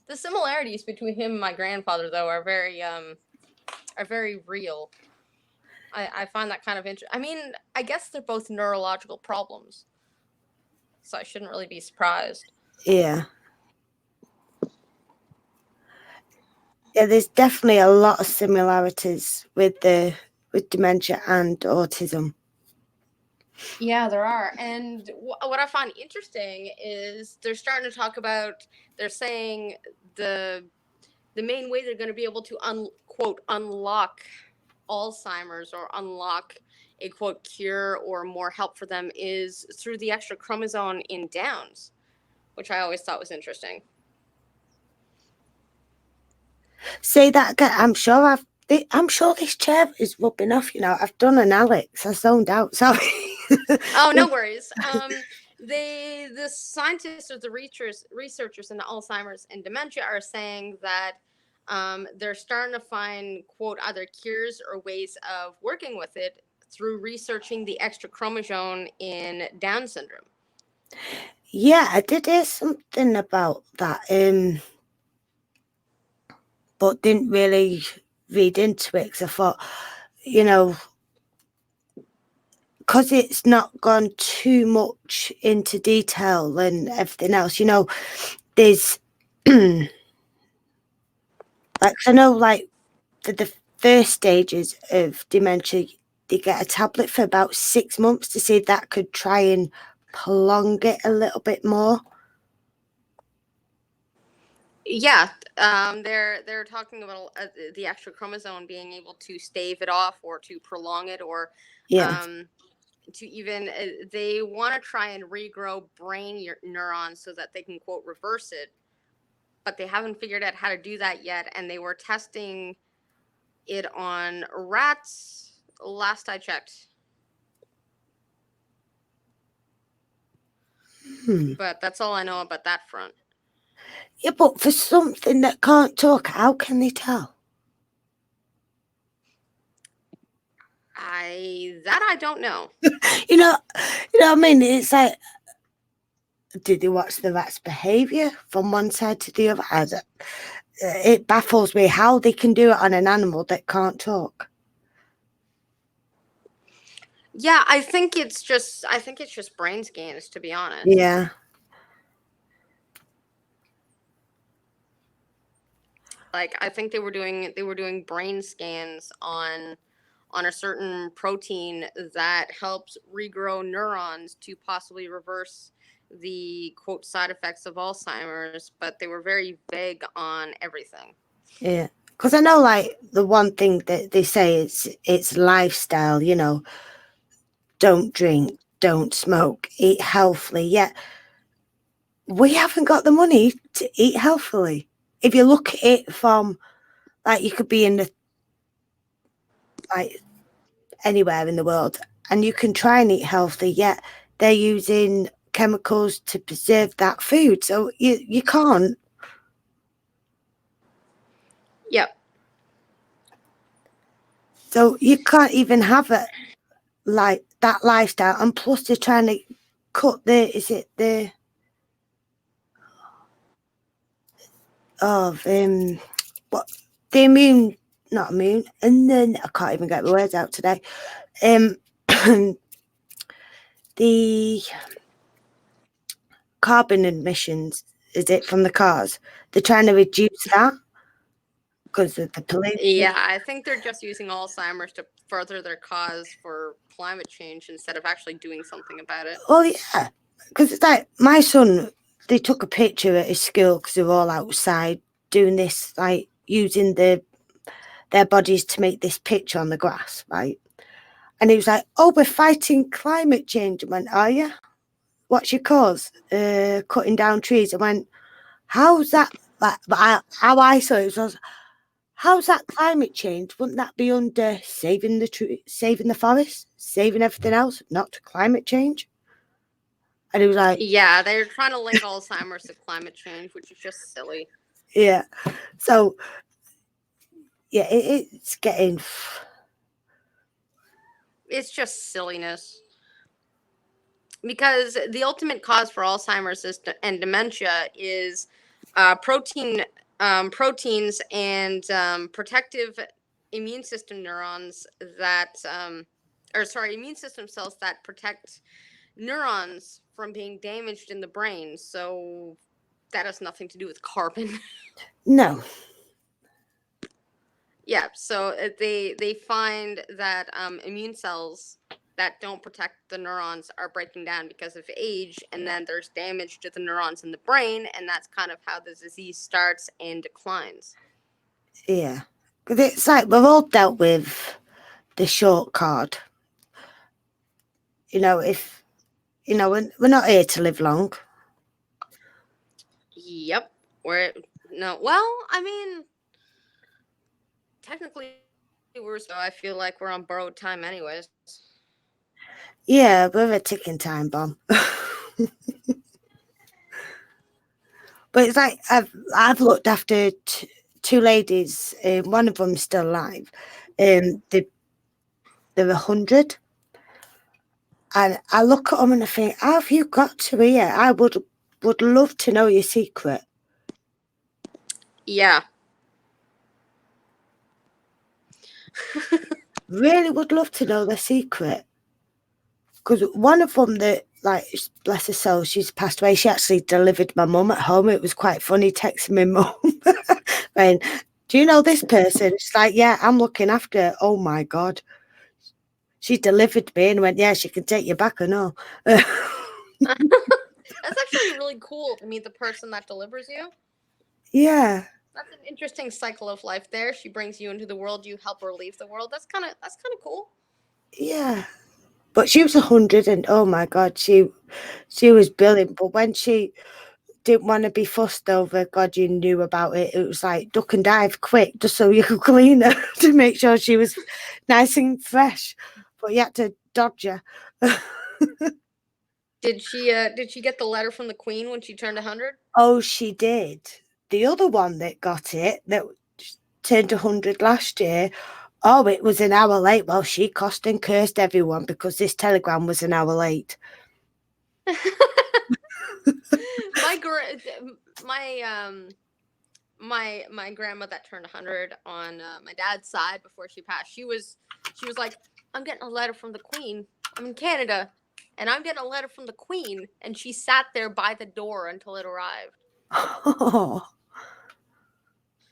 The similarities between him and my grandfather, though, are very real. I find that kind of interesting. I mean, I guess they're both neurological problems, so I shouldn't really be surprised. Yeah. Yeah, there's definitely a lot of similarities with dementia and autism. Yeah, there are. And what I find interesting is they're starting to talk about, they're saying the the main way they're going to be able to quote unlock Alzheimer's or unlock a quote cure or more help for them is through the extra chromosome in Downs, which I always thought was interesting. Say that again. I'm sure this chair is rubbing off. I've done an Alex. I zoned out. Sorry. Oh, no worries. The scientists or the researchers in Alzheimer's and dementia are saying that they're starting to find quote either cures or ways of working with it through researching the extra chromosome in Down syndrome. Yeah, I did hear something about that, but didn't really read into it because I thought, because it's not gone too much into detail and everything else, there's like, I know, like, for the first stages of dementia, they get a tablet for about 6 months to see if that could try and prolong it a little bit more. Yeah, they're talking about the extra chromosome being able to stave it off or to prolong it or Yeah. to even they want to try and regrow brain neurons so that they can quote reverse it, but they haven't figured out how to do that yet, and they were testing it on rats last I checked. But that's all I know about that front. Yeah, but for something that can't talk, how can they tell? I don't know. You know what I mean? It's like, did they watch the rat's behaviour from one side to the other? It baffles me how they can do it on an animal that can't talk. Yeah, I think it's just brain scans, to be honest. Yeah. Like, I think they were doing brain scans on a certain protein that helps regrow neurons to possibly reverse the quote side effects of Alzheimer's, but they were very vague on everything. Yeah. Because I know, like, the one thing that they say is it's lifestyle, don't drink, don't smoke, eat healthily. Yet we haven't got the money to eat healthily. If you look at it from, like, you could be in like anywhere in the world and you can try and eat healthy, yet they're using chemicals to preserve that food. So you can't. Yep. So you can't even have it like that lifestyle. And plus they're trying to cut what the immune, not immune, and then I can't even get my words out today. The carbon emissions, is it, from the cars? They're trying to reduce that because of the pollution. Yeah, I think they're just using Alzheimer's to further their cause for climate change instead of actually doing something about it. Oh yeah, because it's like my son, they took a picture at his school because they were all outside doing this, like using their bodies to make this picture on the grass, right? And he was like, "Oh, we're fighting climate change." I went, "Are you? What's your cause? Cutting down trees." I went, "How's that?" Like, but how I saw it was, how's that climate change? Wouldn't that be under saving the tree, saving the forest, saving everything else, not climate change? And he was like, yeah, they're trying to link Alzheimer's to climate change, which is just silly. Yeah. So, yeah, it's getting... It's just silliness. Because the ultimate cause for Alzheimer's and dementia is proteins and protective immune system neurons that, immune system cells that protect neurons from being damaged in the brain. So that has nothing to do with carbon. No. Yeah, so they find that immune cells that don't protect the neurons are breaking down because of age, and then there's damage to the neurons in the brain, and that's kind of how the disease starts and declines. Yeah. 'Cause it's like we've all dealt with the short card. If we're not here to live long. Yep. We're no. Well, I mean, technically we're so I feel like we're on borrowed time anyways. Yeah, we're a ticking time bomb. But it's like I've looked after two ladies. One of them's still alive. They're 100, and I look at them and I think, how have you got to here? I would love to know your secret. Yeah. Really would love to know their secret. Because one of them that, like, bless her soul, she's passed away. She actually delivered my mum at home. It was quite funny texting my mum, saying, "Do you know this person?" She's like, "Yeah, I'm looking after her." Oh my God. She delivered me and went, "Yeah, she can take you back or no." That's actually really cool to meet the person that delivers you. Yeah. That's an interesting cycle of life there. She brings you into the world, you help her leave the world. That's kind of cool. Yeah. But she was 100 and oh my God, she was brilliant. But when she didn't want to be fussed over, God, you knew about it. It was like duck and dive quick just so you could clean her to make sure she was nice and fresh. But you had to dodge her. Did she get the letter from the Queen when she turned 100? Oh, she did. The other one that got it, that turned 100 last year, oh, it was an hour late. Well, she cost and cursed everyone because this telegram was an hour late. My grandma that turned 100 on my dad's side before she passed, she was like, I'm getting a letter from the Queen. I'm in Canada and I'm getting a letter from the Queen, and she sat there by the door until it arrived. Oh,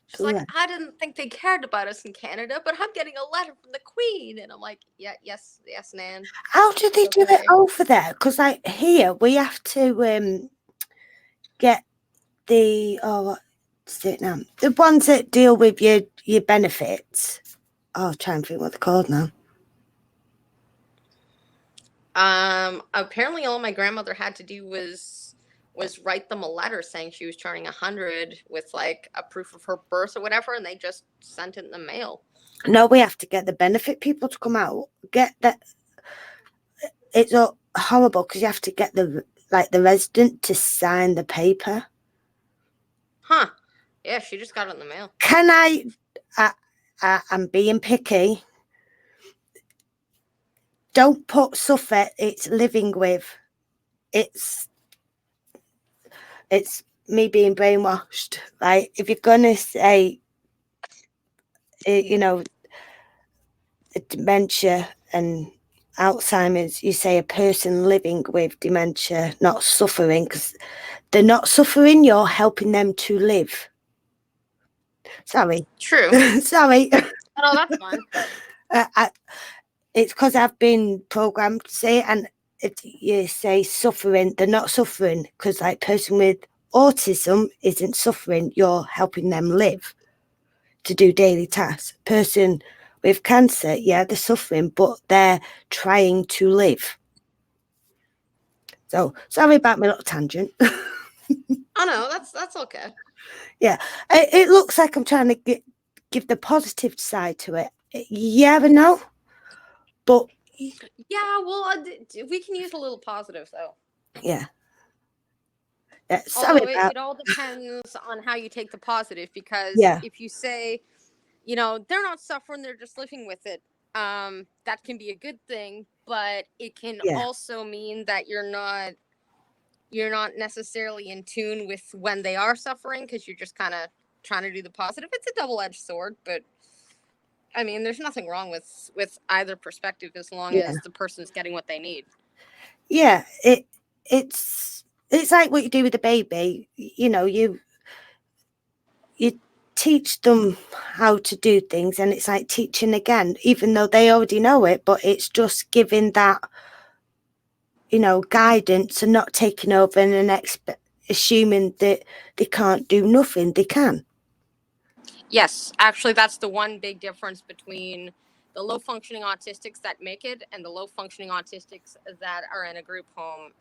She's like, I didn't think they cared about us in Canada, but I'm getting a letter from the Queen. And I'm like, yeah, yes, Nan. how do they do it over there? Because like here we have to get the what's it now? The ones that deal with your benefits. Oh, I'm trying to think what they're called now. Apparently all my grandmother had to do was write them a letter saying she was turning 100 with like a proof of her birth or whatever, and they just sent it in the mail. No, we have to get the benefit people to come out. Get that. It's horrible because you have to get the resident to sign the paper. Huh. Yeah, she just got it in the mail. Can I'm being picky. Don't put Suffolk it's living with. It's me being brainwashed. Like, if you're gonna say, dementia and Alzheimer's, you say a person living with dementia, not suffering, because they're not suffering. You're helping them to live. Sorry. True. Sorry. Oh, that's fine. It's because I've been programmed to say it, and if you say suffering, they're not suffering, because like person with autism isn't suffering. You're helping them live to do daily tasks. Person with cancer, yeah, they're suffering, but they're trying to live. So sorry about my little tangent. Oh no, that's okay. Yeah, it looks like I'm trying to give the positive side to it. Yeah, but no. But yeah, well, we can use a little positive though. Yeah. Although it all depends on how you take the positive, because if you say, they're not suffering, they're just living with it, that can be a good thing, but it can also mean that you're not necessarily in tune with when they are suffering, because you're just kind of trying to do the positive. It's a double-edged sword, but I mean, there's nothing wrong with either perspective as long as the person's getting what they need. Yeah, it's like what you do with a baby. You teach them how to do things, and it's like teaching again, even though they already know it, but it's just giving that guidance and not taking over and assuming that they can't do nothing. They can. Yes, actually, that's the one big difference between the low functioning autistics that make it and the low functioning autistics that are in a group home.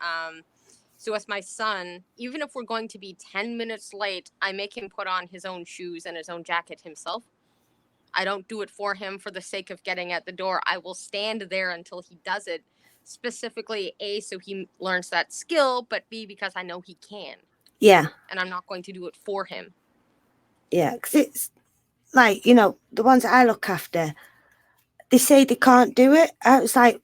So, with my son, even if we're going to be 10 minutes late, I make him put on his own shoes and his own jacket himself. I don't do it for him for the sake of getting at the door. I will stand there until he does it, specifically, A, so he learns that skill, but B, because I know he can. Yeah. And I'm not going to do it for him. Yeah, because it's like, you know, the ones I look after, they say they can't do it. I was like,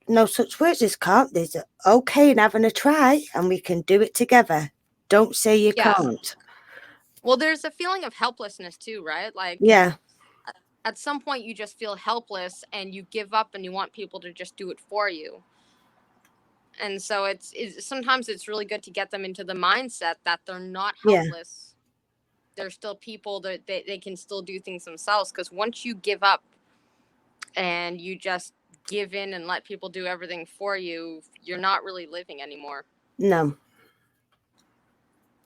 no such words as can't. There's okay and having a try, and we can do it together. Don't say you can't. Well, there's a feeling of helplessness too, right? Like, yeah, at some point you just feel helpless and you give up and you want people to just do it for you. And so it's sometimes it's really good to get them into the mindset that they're not helpless. They're still people, that they can still do things themselves. Because once you give up and you just give in and let people do everything for you, you're not really living anymore. No.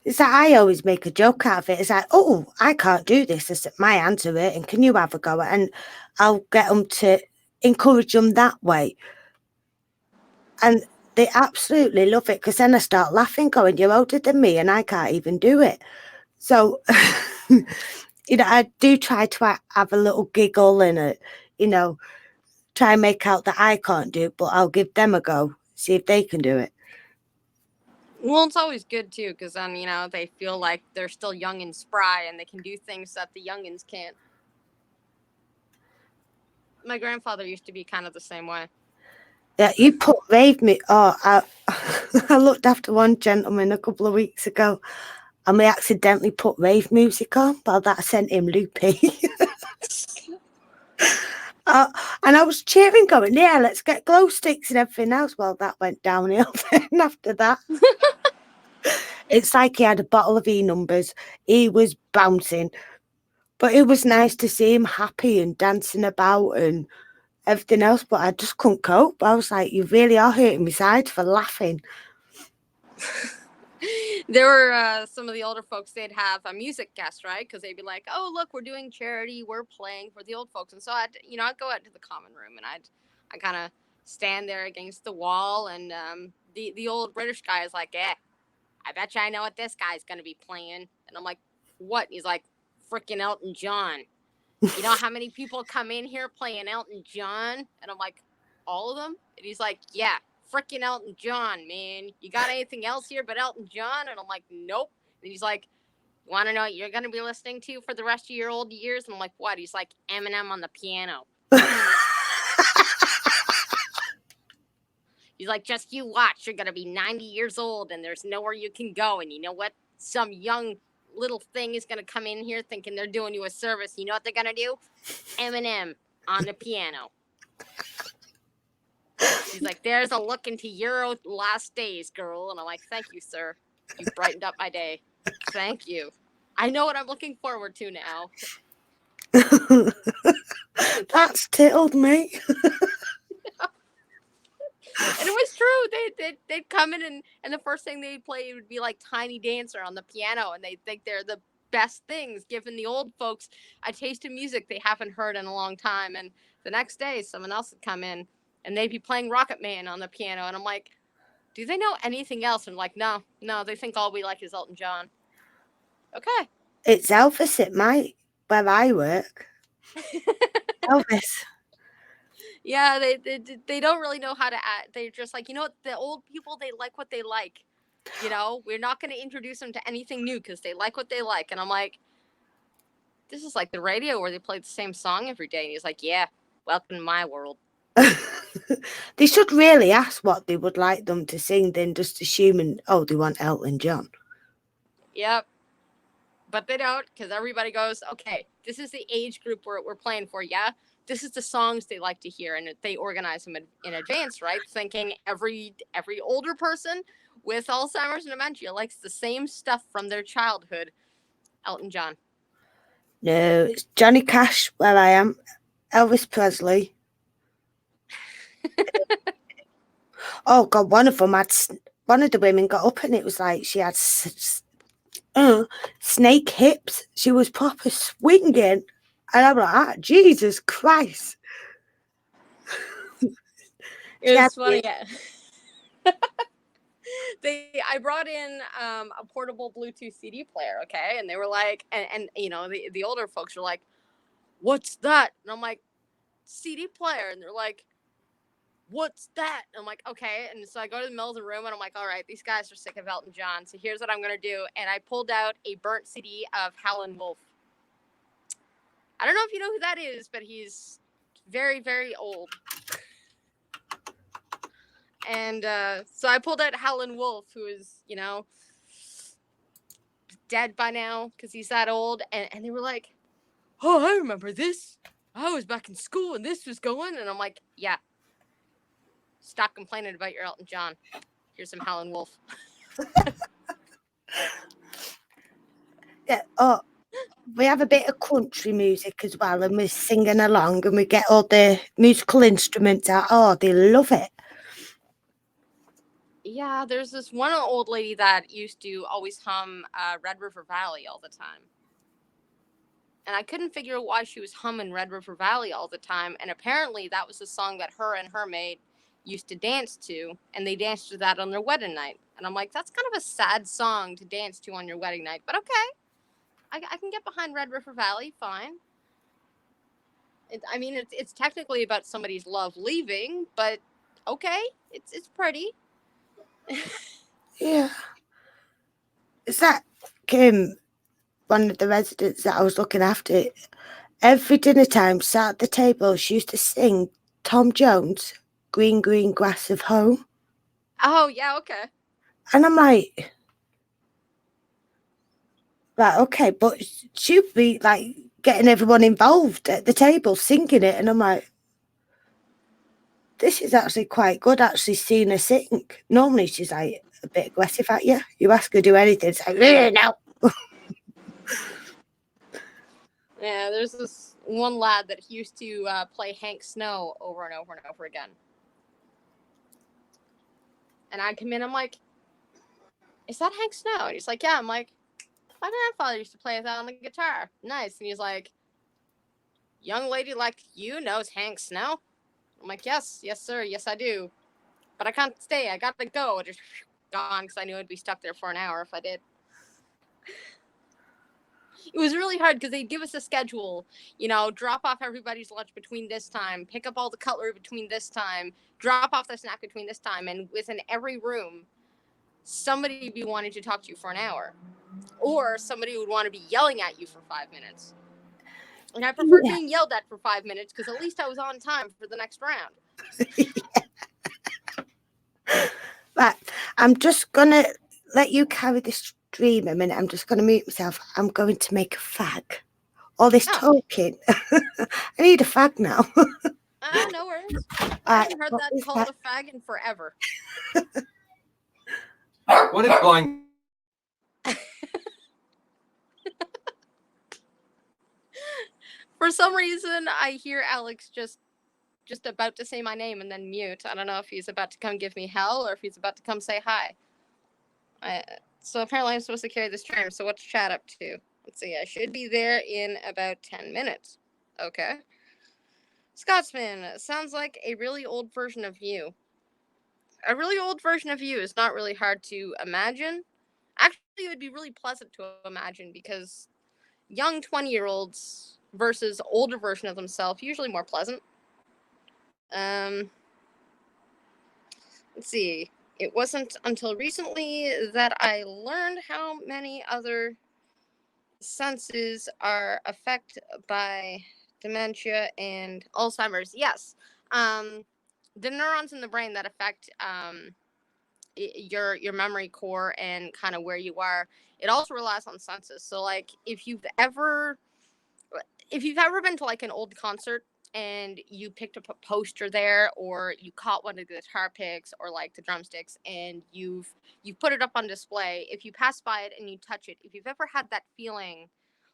It's like I always make a joke out of it. It's like, oh, I can't do this. It's my answer it, and can you have a go? And I'll get them to encourage them that way. And they absolutely love it, because then I start laughing, going, you're older than me and I can't even do it. So, you know, I do try to have a little giggle and you know, try and make out that I can't do it, but I'll give them a go, see if they can do it. Well, it's always good too, because then, you know, they feel like they're still young and spry and they can do things that the youngins can't. My grandfather used to be kind of the same way. Yeah, you put rave me. Oh, I looked after one gentleman a couple of weeks ago, and we accidentally put rave music on. Well, that sent him loopy. And I was cheering, going, yeah, let's get glow sticks and everything else. Well, that went downhill then after that. It's like he had a bottle of E-numbers. He was bouncing. But it was nice to see him happy and dancing about and everything else. But I just couldn't cope. I was like, you really are hurting my sides for laughing. There were some of the older folks, they'd have a music guest, right? Because they'd be like, oh, look, we're doing charity, we're playing for the old folks. And so I'd go out to the common room and I kind of stand there against the wall, and the old British guy is like, I bet you I know what this guy's going to be playing. And I'm like, what? And he's like, freaking Elton John. You know how many people come in here playing Elton John? And I'm like, all of them? And he's like, yeah, freaking Elton John, man. You got anything else here but Elton John? And I'm like, nope. And he's like, you want to know what you're going to be listening to for the rest of your old years? And I'm like, what? He's like, Eminem on the piano. He's like, just you watch. You're going to be 90 years old and there's nowhere you can go. And you know what? Some young little thing is going to come in here thinking they're doing you a service. You know what they're going to do? Eminem on the piano. He's like, there's a look into your last days, girl. And I'm like, thank you, sir. You brightened up my day. Thank you. I know what I'm looking forward to now. That's tickled me. And it was true. They'd come in and the first thing they'd play would be like Tiny Dancer on the piano, and they think they're the best things, giving the old folks a taste of music they haven't heard in a long time. And the next day, someone else would come in and they'd be playing Rocket Man on the piano, and I'm like, do they know anything else? And like, no, they think all we like is Elton John. Okay. It's Elvis at where I work. Elvis. Yeah, they don't really know how to act. They're just like, you know what, the old people, they like what they like. You know, we're not going to introduce them to anything new because they like what they like. And I'm like, this is like the radio where they play the same song every day. And he's like, yeah, welcome to my world. They should really ask what they would like them to sing, then just assuming, oh, they want Elton John. Yep. But they don't, because everybody goes, okay, this is the age group we're playing for, yeah? This is the songs they like to hear, and they organize them in advance, right? Thinking every older person with Alzheimer's and dementia likes the same stuff from their childhood. Elton John. No, it's Johnny Cash where I am. Elvis Presley. Oh God, one of the women got up and it was like she had snake hips. She was proper swinging. And I'm like, Jesus Christ. It was funny. Yeah. I brought in a portable Bluetooth CD player, okay, and they were like, and you know, the older folks were like, "What's that?" And I'm like, "CD player," and they're like, "What's that?" And I'm like, "Okay." And so I go to the middle of the room, and I'm like, "All right, these guys are sick of Elton John, so here's what I'm gonna do." And I pulled out a burnt CD of Howlin' Wolf. I don't know if you know who that is, but he's very, very old. And so I pulled out Howlin' Wolf, who is, you know, dead by now because he's that old. And they were like, "Oh, I remember this. I was back in school and this was going." And I'm like, "Yeah, stop complaining about your Elton John. Here's some Howlin' Wolf." Yeah. Oh, we have a bit of country music as well, and we're singing along, and we get all the musical instruments out. Oh, they love it. Yeah, there's this one old lady that used to always hum Red River Valley all the time. And I couldn't figure out why she was humming Red River Valley all the time. And apparently that was the song that her and her maid used to dance to. And they danced to that on their wedding night. And I'm like, that's kind of a sad song to dance to on your wedding night. But okay, I can get behind Red River Valley, fine. I mean, it's technically about somebody's love leaving, but okay, it's pretty. Yeah. Is that Kim, one of the residents that I was looking after? Every dinner time, sat at the table, she used to sing Tom Jones, Green, Green Grass of Home. Oh, yeah, okay. And I'm like, right, okay, but she'd be like getting everyone involved at the table singing it. And I'm like, this is actually quite good, actually seeing her sing. Normally she's like a bit aggressive at you. You ask her to do anything, it's like, no. Yeah, there's this one lad that used to play Hank Snow over and over and over again. And I come in, I'm like, "Is that Hank Snow?" And he's like, "Yeah." I'm like, "My grandfather used to play that on the guitar. Nice." And he's like, "Young lady like you knows Hank Snow?" I'm like, "Yes, yes, sir. Yes, I do. But I can't stay. I gotta go." Just gone because I knew I'd be stuck there for an hour if I did. It was really hard because they'd give us a schedule, you know, drop off everybody's lunch between this time, pick up all the cutlery between this time, drop off the snack between this time. And within every room, somebody would be wanting to talk to you for an hour. Or somebody would want to be yelling at you for 5 minutes. And I preferred being yelled at for 5 minutes because at least I was on time for the next round. Right, I'm just going to let you carry this stream a minute. I'm just going to mute myself. I'm going to make a fag. All this talking. I need a fag now. No worries. I haven't heard that called a fag in forever. What is going? For some reason, I hear Alex just about to say my name and then mute. I don't know if he's about to come give me hell or if he's about to come say hi. So apparently I'm supposed to carry this stream. So what's chat up to? Let's see. I should be there in about 10 minutes. Okay. Scotsman, sounds like a really old version of you. A really old version of you is not really hard to imagine. Actually, it would be really pleasant to imagine because young 20-year-olds versus older version of themselves usually more pleasant. Let's see. It wasn't until recently that I learned how many other senses are affected by dementia and Alzheimer's. Yes. The neurons in the brain that affect your memory core and kind of where you are, it also relies on senses. So like if you've ever been to like an old concert and you picked up a poster there or you caught one of the guitar picks or like the drumsticks and you've put it up on display, if you pass by it and you touch it, if you've ever had that feeling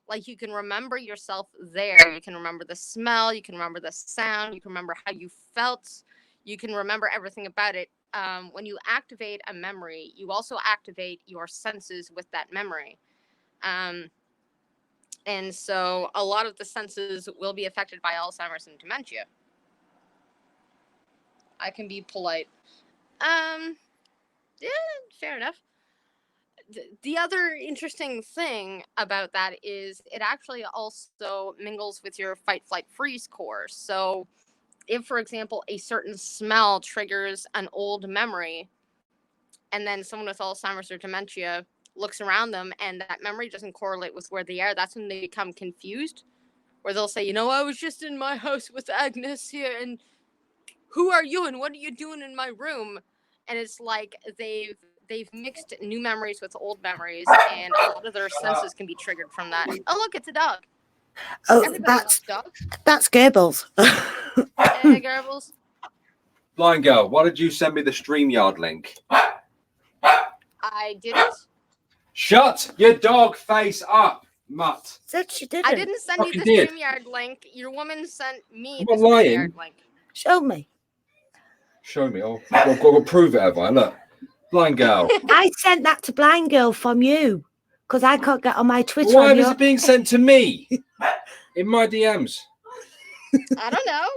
like you can remember yourself there, you can remember the smell, you can remember the sound, you can remember how you felt, you can remember everything about it. When you activate a memory, you also activate your senses with that memory. And so a lot of the senses will be affected by Alzheimer's and dementia. I can be polite. Yeah, fair enough. The other interesting thing about that is it actually also mingles with your fight, flight, freeze core. So if, for example, a certain smell triggers an old memory, and then someone with Alzheimer's or dementia looks around them and that memory doesn't correlate with where they are, that's when they become confused, where they'll say, I was just in my house with Agnes here, and who are you and what are you doing in my room? And it's like they've mixed new memories with old memories, and a lot of their senses can be triggered from that. Oh, look, it's a dog. Oh, Everybody loves dogs. That's Goebbels. Hey, Goebbels. Blind girl, why did you send me the StreamYard link? I didn't. Shut your dog face up, mutt. Said she didn't. I didn't send you the Fucking did. StreamYard link. Your woman sent me I'm the not lying. StreamYard link. Show me. Show me. Oh, I've got to prove it, have I? Look. Blind girl. I sent that to Blind Girl from you because I can't get on my Twitter. Why is it being sent to me in my DMs? I don't know.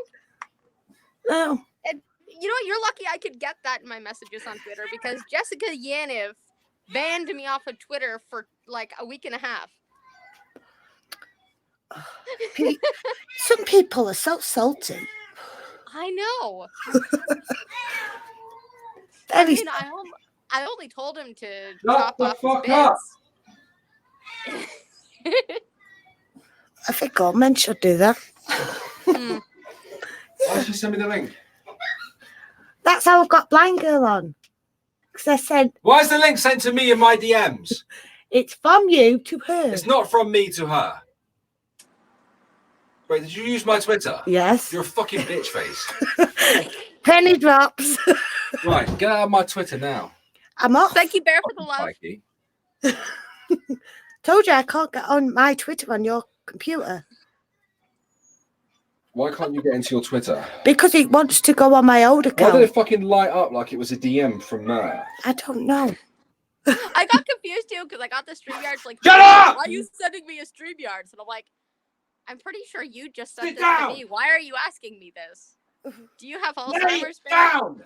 Oh. And you know what? You're lucky I could get that in my messages on Twitter, because Jessica Yaniv banned me off of Twitter for like a week and a half. Some people are so salty. I know. I mean, I only told him to Shut chop the off fuck his up. bits. I think all men should do that. Hmm. Why did you send me the link? That's how I've got Blind Girl on. Because I said, Why is the link sent to me in my DMs? it's from you to her. It's not from me to her. Wait, did you use my Twitter? Yes. You're a fucking bitch face. Penny drops. Right, get out of my Twitter now. I'm off. Thank you, Bear, for the love. Mikey. Told you I can't get on my Twitter on your computer. Why can't you get into your Twitter? Because it wants to go on my old Why account. did it fucking light up like it was a DM from there? I don't know. I got confused too because I got the StreamYards like, Shut up! why are you sending me a StreamYards? And I'm like, I'm pretty sure you just sent Sit this down! to me. Why are you asking me this? Do you have Lay Alzheimer's? Bear? down!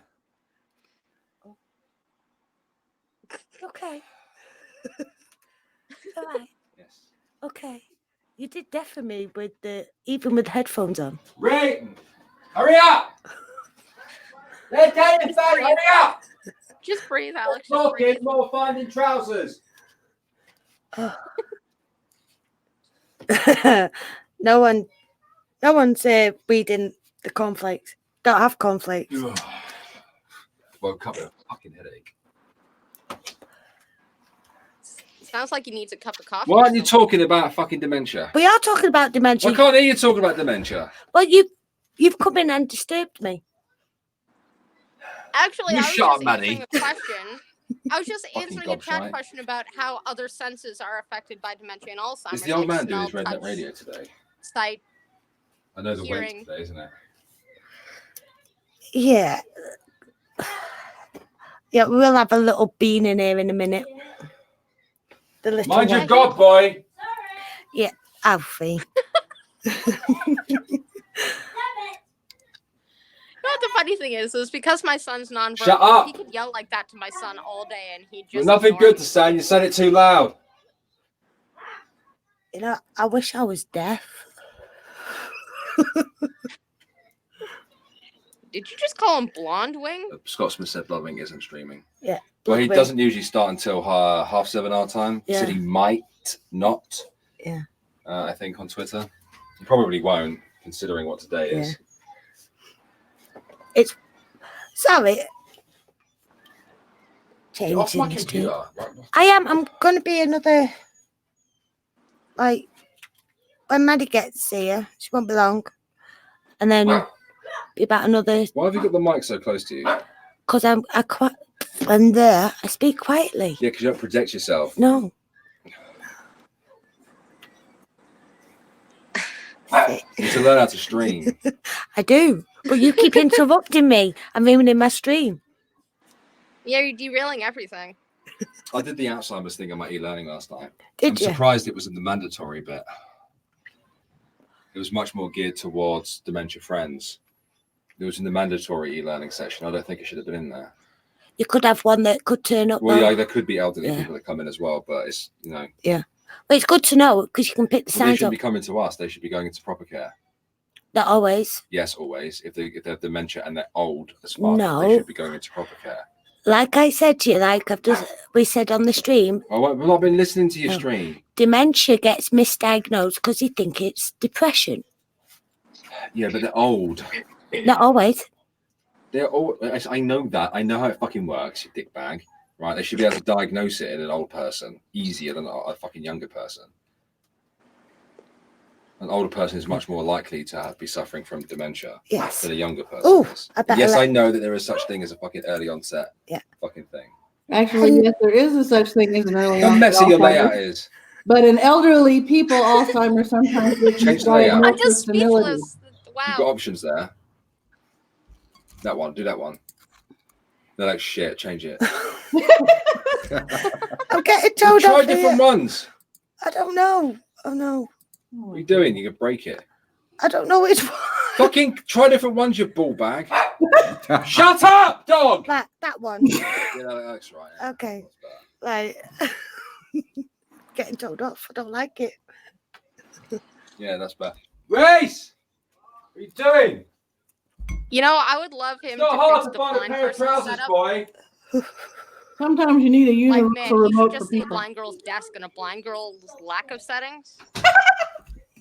Okay. All right. Yes. Okay. You did deafen me with even with headphones on. Ray! Hurry up! Let's get inside, hurry up! Just breathe, Alex. Just Talking, breathe. more finding trousers. No one's reading the cornflakes. Don't have cornflakes. Woke up with a fucking headache. Sounds like he needs a cup of coffee. Why aren't you talking about fucking dementia? We are talking about dementia. I can't hear you talking about dementia. Well, you've come in and disturbed me. Actually, You I was shut up, just answering Maddie. a question. I was just Fucking answering a chat gobshite. question about how other senses are affected by dementia and Alzheimer's. Is the old like man doing smell, his redneck touch, radio today? sight. I know the Hearing. weight today, isn't it? Yeah. Yeah, we'll have a little bean in here in a minute. The little Mind your one. God, boy. Yeah, Alfie. You know what the funny thing is because my son's nonverbal, Shut up. he could yell like that to my son all day and he There's just nothing ignore good me. to say, and you said it too loud. You know, I wish I was deaf. Did you just call him Blonde Wing? Scott Smith said Bloodwing isn't streaming. Yeah. Well, he Bloodwing. doesn't usually start until 7:30 our time. He said Yeah. he might not. Yeah. I think on Twitter. He probably won't, considering what today is. It's sorry. Get off Changing my the street. computer. Right. I am. I'm going to be another. Like when Maddie gets here, she won't be long, and then be about another. Why have you got the mic so close to you? Yeah, Because I quite when there, I speak quietly. because you don't protect yourself. No. You need to learn how to stream. I do, but you keep interrupting me. I'm ruining my stream. Yeah, you're derailing everything. I did the Alzheimer's thing on my e-learning last night. I'm Did you? surprised it was in the mandatory bit. It was much more geared towards dementia friends. It was in the mandatory e-learning section. I don't think it should have been in there. You could have one that could turn up. Well, though. yeah, there could be elderly Yeah. people that come in as well, but it's, you know. Yeah. Well, it's good to know because you can pick the Well, they signs shouldn't up. be coming to us. They should be going into proper care. Not always. Yes, always. If they have dementia and they're old as fuck, No. they should be going into proper care. Like I said to you, we said on the stream, I've not been listening to your Oh. stream. dementia gets misdiagnosed because you think it's depression. Yeah, but they're old. Not always. They're old. I know that. I know how it fucking works, you dickbag. Right? They should be able to diagnose it in an old person easier than a fucking younger person. An older person is much more likely to be suffering from dementia Yes. than a younger person Oh, is. I better Yes, let- I know that there is such thing as a fucking early onset fucking thing. Actually, yes, there is a such thing as an early How onset messy your layout Alzheimer's. is. But in elderly people, Alzheimer's sometimes gets Change the layout. I'm misdiagnosed just with senility. speechless. You've got Wow. options there. That one. Do that one. No, like shit. Change it. I'm getting told Try off different here. ones. I don't know. Oh no. What are you doing? You can break it. I don't know which one. Fucking try different ones, you ball bag. Shut up, dog. That one. Yeah, that's right. Yeah. Okay. That's better. Like getting told off. I don't like it. Yeah, that's better. Race! What are you doing? You know, I would love him It's not to hard fix to the find a blind pair of person trousers, setup. boy. Sometimes you need a Like, universal man, he remote should for just see a people. blind girl's desk and a blind girl's lack of settings.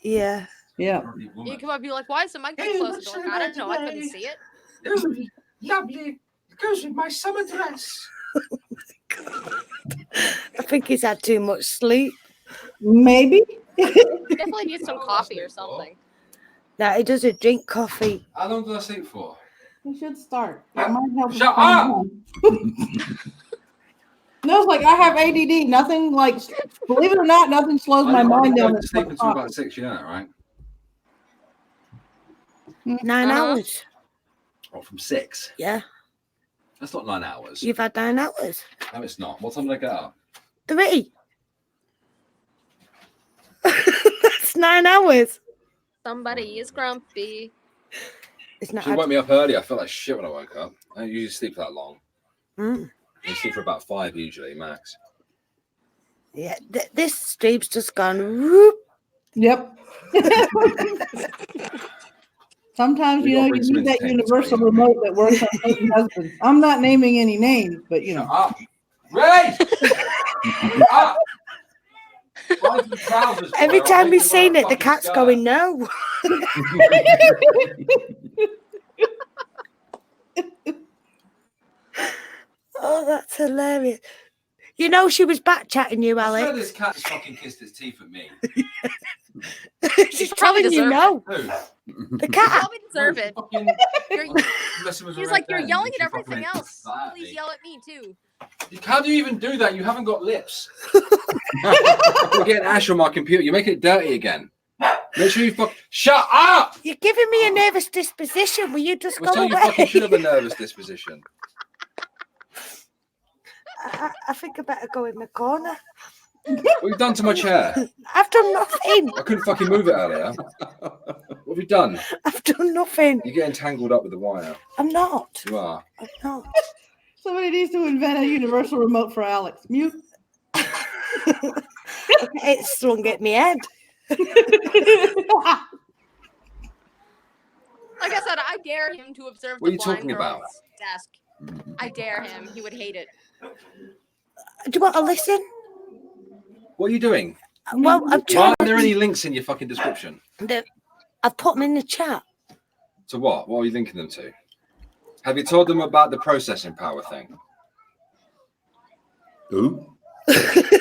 Yeah. Yeah. You come up and be like, why is the mic too close? And be like, I don't know, I couldn't see it. Lovely. It goes with my summer dress. I think he's had too much sleep. Maybe. Definitely need some coffee or something. No, he doesn't drink coffee. How long did I sleep for? We should start. It might help. us Shut calm down. No, it's like I have ADD. Nothing like, believe it or not, nothing slows my mind down. To sleep until about 6, you know that, right? 9 Uh-huh. hours. Or from 6. Yeah. That's not 9 hours. You've had 9 hours. No, it's not. What time did I get up? 3. That's 9 hours. Somebody is grumpy. It's not. She woke me up early. I felt like shit when I woke up. I don't usually sleep that long. I sleep for about 5 usually, max. Yeah, this stream's just gone. Whoop. Yep. Sometimes, We you gotta know, bring you some need that entertainment universal to you. remote that works on certain husbands. I'm not naming any names, but you know. Up. Race! Up! Find some trousers, boy. Every I'll time make we've you seen wear it, a the fucking cat's skirt. going no. Oh, that's hilarious. You know she was back chatting you, I swear Alex. this cat has fucking kissed its teeth at me. She's probably telling you deserve no. Who? The You cat. probably deserve it. Fucking You're, messing with her he's right like, you're then, yelling and at she fucking everything went else. like that at Please me. yell at me too. How do you even do that? You haven't got lips. You're getting ash on my computer. You're making it dirty again. Make sure you shut up! You're giving me a nervous disposition. Will you just Well, go so you fucking should have away? a nervous disposition. I think I better go in the corner. What have you done to my chair? I've done nothing. I couldn't fucking move it earlier. What have you done? I've done nothing. You're getting tangled up with the wire. I'm not. You are. I'm not. Somebody needs to invent a universal remote for Alex. Mute. It slung at my head. Like I said, I dare him to observe What are the you blind talking girl's about? desk. I dare him. He would hate it. Do you want to listen? What are you doing? Well, I'm Why trying. aren't there any links in your fucking description? I've put them in the chat. To what? What are you linking them to? Have you told them about the processing power thing? Who?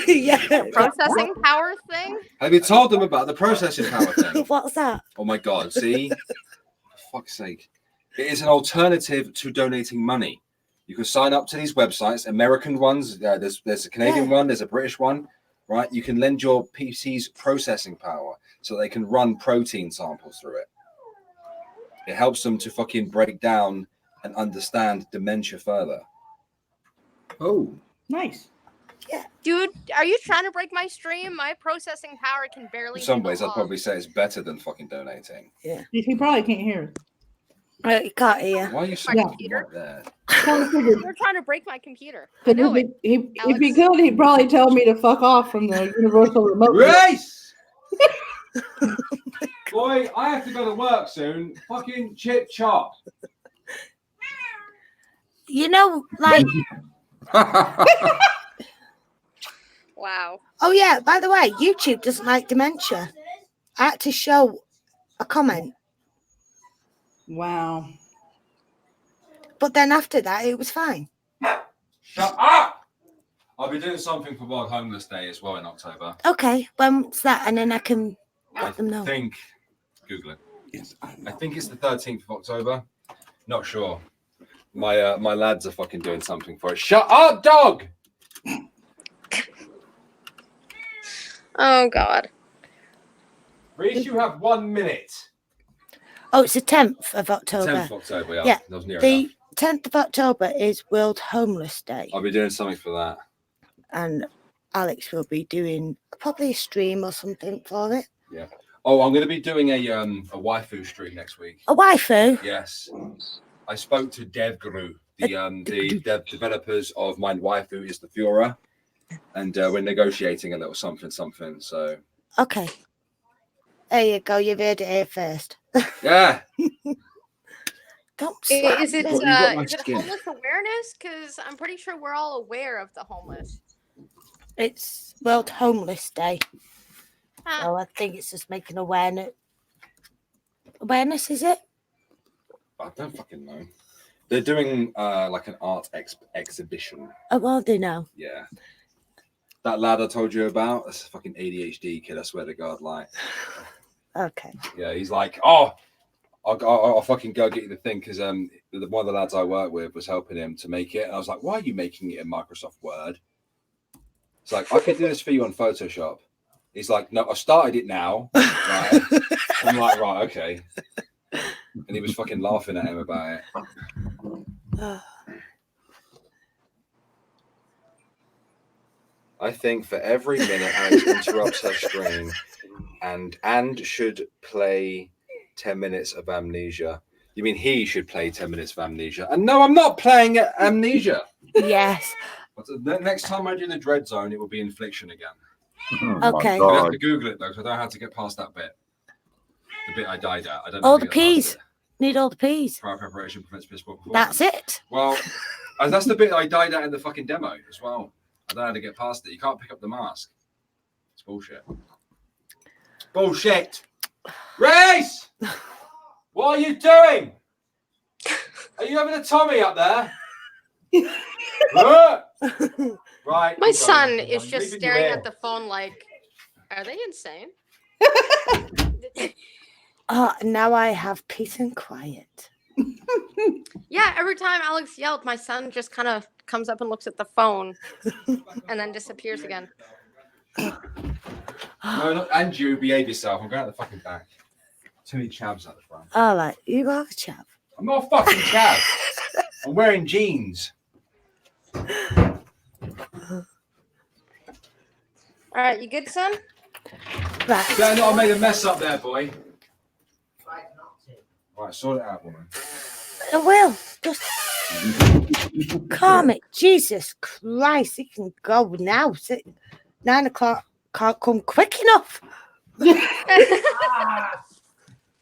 Yeah. Processing power thing? Have you told them about the processing power thing? What's that? Oh my God, see? For fuck's sake. It is an alternative to donating money. You can sign up to these websites, American ones, there's a Canadian one, there's a British one, right? You can lend your PC's processing power so they can run protein samples through it. It helps them to fucking break down and understand dementia further. Oh, Nice. Dude, are you trying to break my stream? My processing power can barely. In some handle ways, I'd all- probably say it's better than fucking donating. He probably can't hear us. You can't hear. Why are you so My fucking computer? right there? You're trying to break my computer. I If know it. he Alex. could, he'd probably tell me to fuck off from the universal remote. Race! Boy, I have to go to work soon. Fucking chip chop. You know, like, Wow. oh yeah, by the way, YouTube doesn't like dementia. I had to show a comment, Wow. but then after that, it was fine. Shut up! I'll be doing something for World Homeless Day as well in October. Okay, when's that? And then I can let them know. I think, Google it. I think it's the 13th of October. Not sure. My lads are fucking doing something for it. Shut up, dog! Oh God. Reese, you have 1 minute. Oh, it's the 10th of October. 10th of October, yeah. Yeah, That was near The enough. 10th of October is World Homeless Day, I'll be doing something for that. and Alex will be doing probably a stream or something for it. Oh, I'm going to be doing a waifu stream next week. A waifu? Yes. I spoke to DevGuru, the developers of Mind Waifu is the Führer, and we're negotiating a little something. So Okay. There you go. You've heard it here first. yeah. Don't slap Is it me. Well, you got my is it skin. homeless awareness? Because I'm pretty sure we're all aware of the homeless. It's World Homeless Day. Ah, So I think it's just making awareness. Awareness, is it? I don't fucking know. They're doing like an art exhibition. Oh, well, they know. Yeah. That lad I told you about, that's a fucking ADHD kid, I swear to God. Like, Okay. yeah, he's like, oh, I'll fucking go get you the thing, because one of the lads I work with was helping him to make it. And I was like, why are you making it in Microsoft Word? It's like, I could do this for you on Photoshop. He's like, no, I started it now. Right? I'm like, right, okay. And he was fucking laughing at him about it. I think for every minute Alex interrupts her stream and should play 10 minutes of Amnesia. You mean he should play 10 minutes of Amnesia? And no, I'm not playing Amnesia. Yes. But the next time I do the Dread Zone, it will be Infliction again. Okay. You have to Google it though, because I don't know how to get past that bit. The bit I died at. I don't know. All how to the get past P's. it. Need all the P's. Prior preparation prevents piss poor That's performance. it. Well, that's the bit I died at in the fucking demo as well. I don't know how to get past it. You can't pick up the mask. It's bullshit. Bullshit. Race! What are you doing? Are you having a Tommy up there? Right. my son is I'm just leaving you staring here. at the phone like, are they insane? Oh, now I have peace and quiet. Yeah, every time Alex yelled, my son just kind of comes up and looks at the phone and then disappears again. No, look, and you behave yourself. I'm going out the fucking back. Too many chavs at the front. All right. You are a chap. I'm not a fucking chav. I'm wearing jeans. All right, you good, son? Right. Yeah, no, I made a mess up there, boy. Right, sort it out, woman. I will. Just calm it. Jesus Christ. It can go now. 9 o'clock can't come quick enough.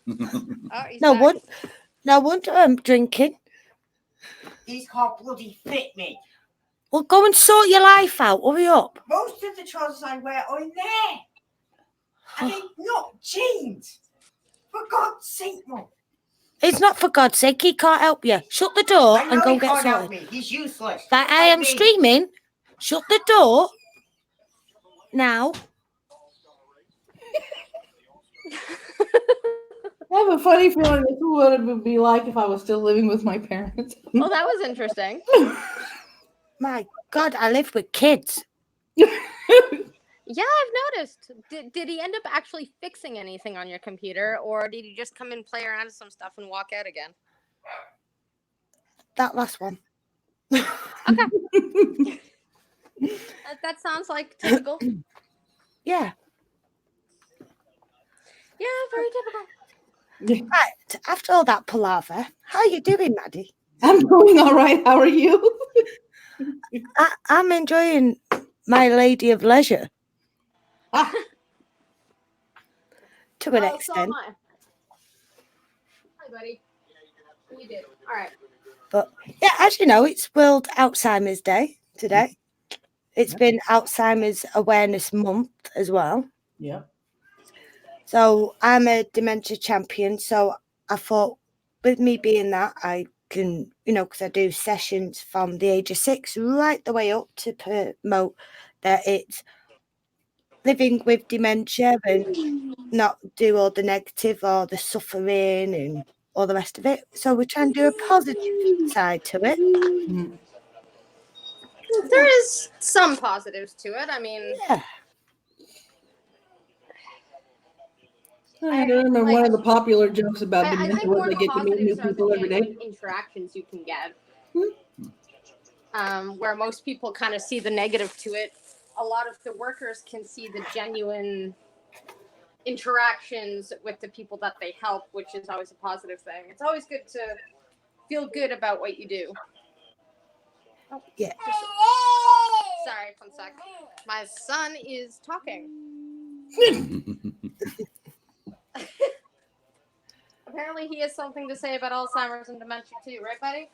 Oh, he's No back. No wonder I'm drinking. He's can't bloody fit me. Well, go and sort your life out. Hurry up. Most of the trousers I wear are in there. And they're not jeans. For God's sake, Mum. It's not for God's sake. He can't help you. Shut the door I know and go he get can't help sorted. me. He's useless. But I Like am me. streaming. Shut the door now. I have a funny feeling this is what it would be like if I was still living with my parents. Oh, that was interesting. My God, I live with kids. Yeah, I've noticed. Did he end up actually fixing anything on your computer, or did he just come and play around with some stuff and walk out again? That last one. Okay. That sounds like typical. Yeah. Yeah, very typical. Right. After all that palaver, how are you doing, Maddie? I'm doing all right. How are you? I'm enjoying my lady of leisure Ah, to an Oh, so am extent. I. Hi, buddy. You did. All right. But yeah, as you know, it's World Alzheimer's Day today. It's been Alzheimer's Awareness Month as well. yeah. So I'm a dementia champion. So I thought with me being that, I can, because I do sessions from the age of 6 right the way up to promote that it's living with dementia and not do all the negative or the suffering and all the rest of it. So we're trying to do a positive side to it. Mm. There is some positives to it. I mean, Yeah. I remember one of the popular jokes about I dementia think was more they get to meet new positives are people every the day. interactions you can get. Hmm. Where most people kind of see the negative to it, a lot of the workers can see the genuine interactions with the people that they help, which is always a positive thing. It's always good to feel good about what you do. Oh, Yeah. sorry, 1 sec. My son is talking. Apparently, he has something to say about Alzheimer's and dementia too, right, buddy?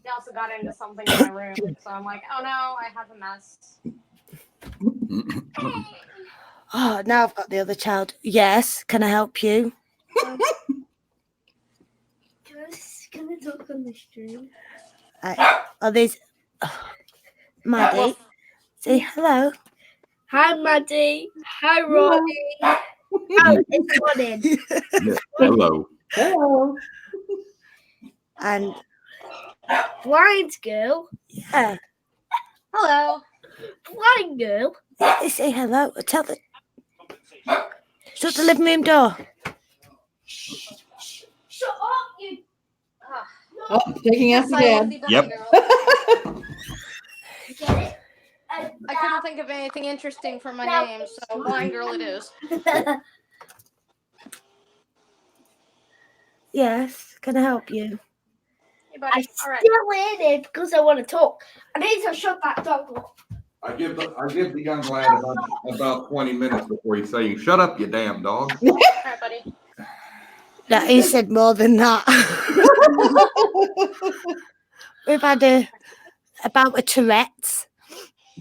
He also got into something in my room, so I'm like, oh no, I have a mess. Oh, now I've got the other child. Yes, can I help you? Can I talk on the stream? Are these Maddie? Say hello. Hi, Maddie. Hi, Ronnie. Oh, it's Ronnie. Yeah. Hello. Hello. And Blind girl. yeah, Hello. Blind girl. they say hello. Tell the shut the living room door. Shut up, you. Oh, taking Yes, after I am Dad. the blind Yep. girl. Get it? I couldn't think of anything interesting for my name, so blind girl it is. Yes, can I help you? Hey, I buddy. All right. still in it because I want to talk. I need to shut that dog up. I give the young lad about 20 minutes before he's saying, "Shut up, you damn dog." All right, buddy. No, he said more than that. We've had about a Tourette's.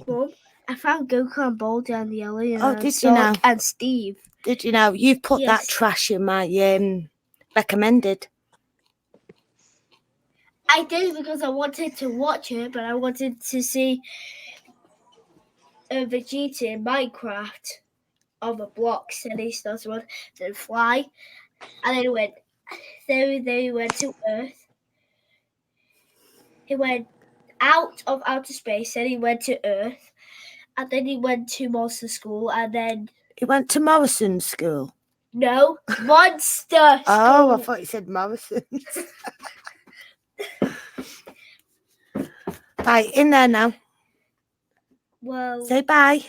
Mum, I found Goku and Ball down the alley and Oh, did you know? And Steve. Did you know you've put that Yes. trash in my recommended? I did because I wanted to watch it, but I wanted to see Vegeta in Minecraft on the blocks, and he started one, then fly, and then went. Then they went to Earth. He went out of outer space, then he went to Earth, and then he went to Monster School, and then He went to Morrison's school. no Monster School. Oh, I thought you said Morrison's. Right, in there now. Well, Say bye.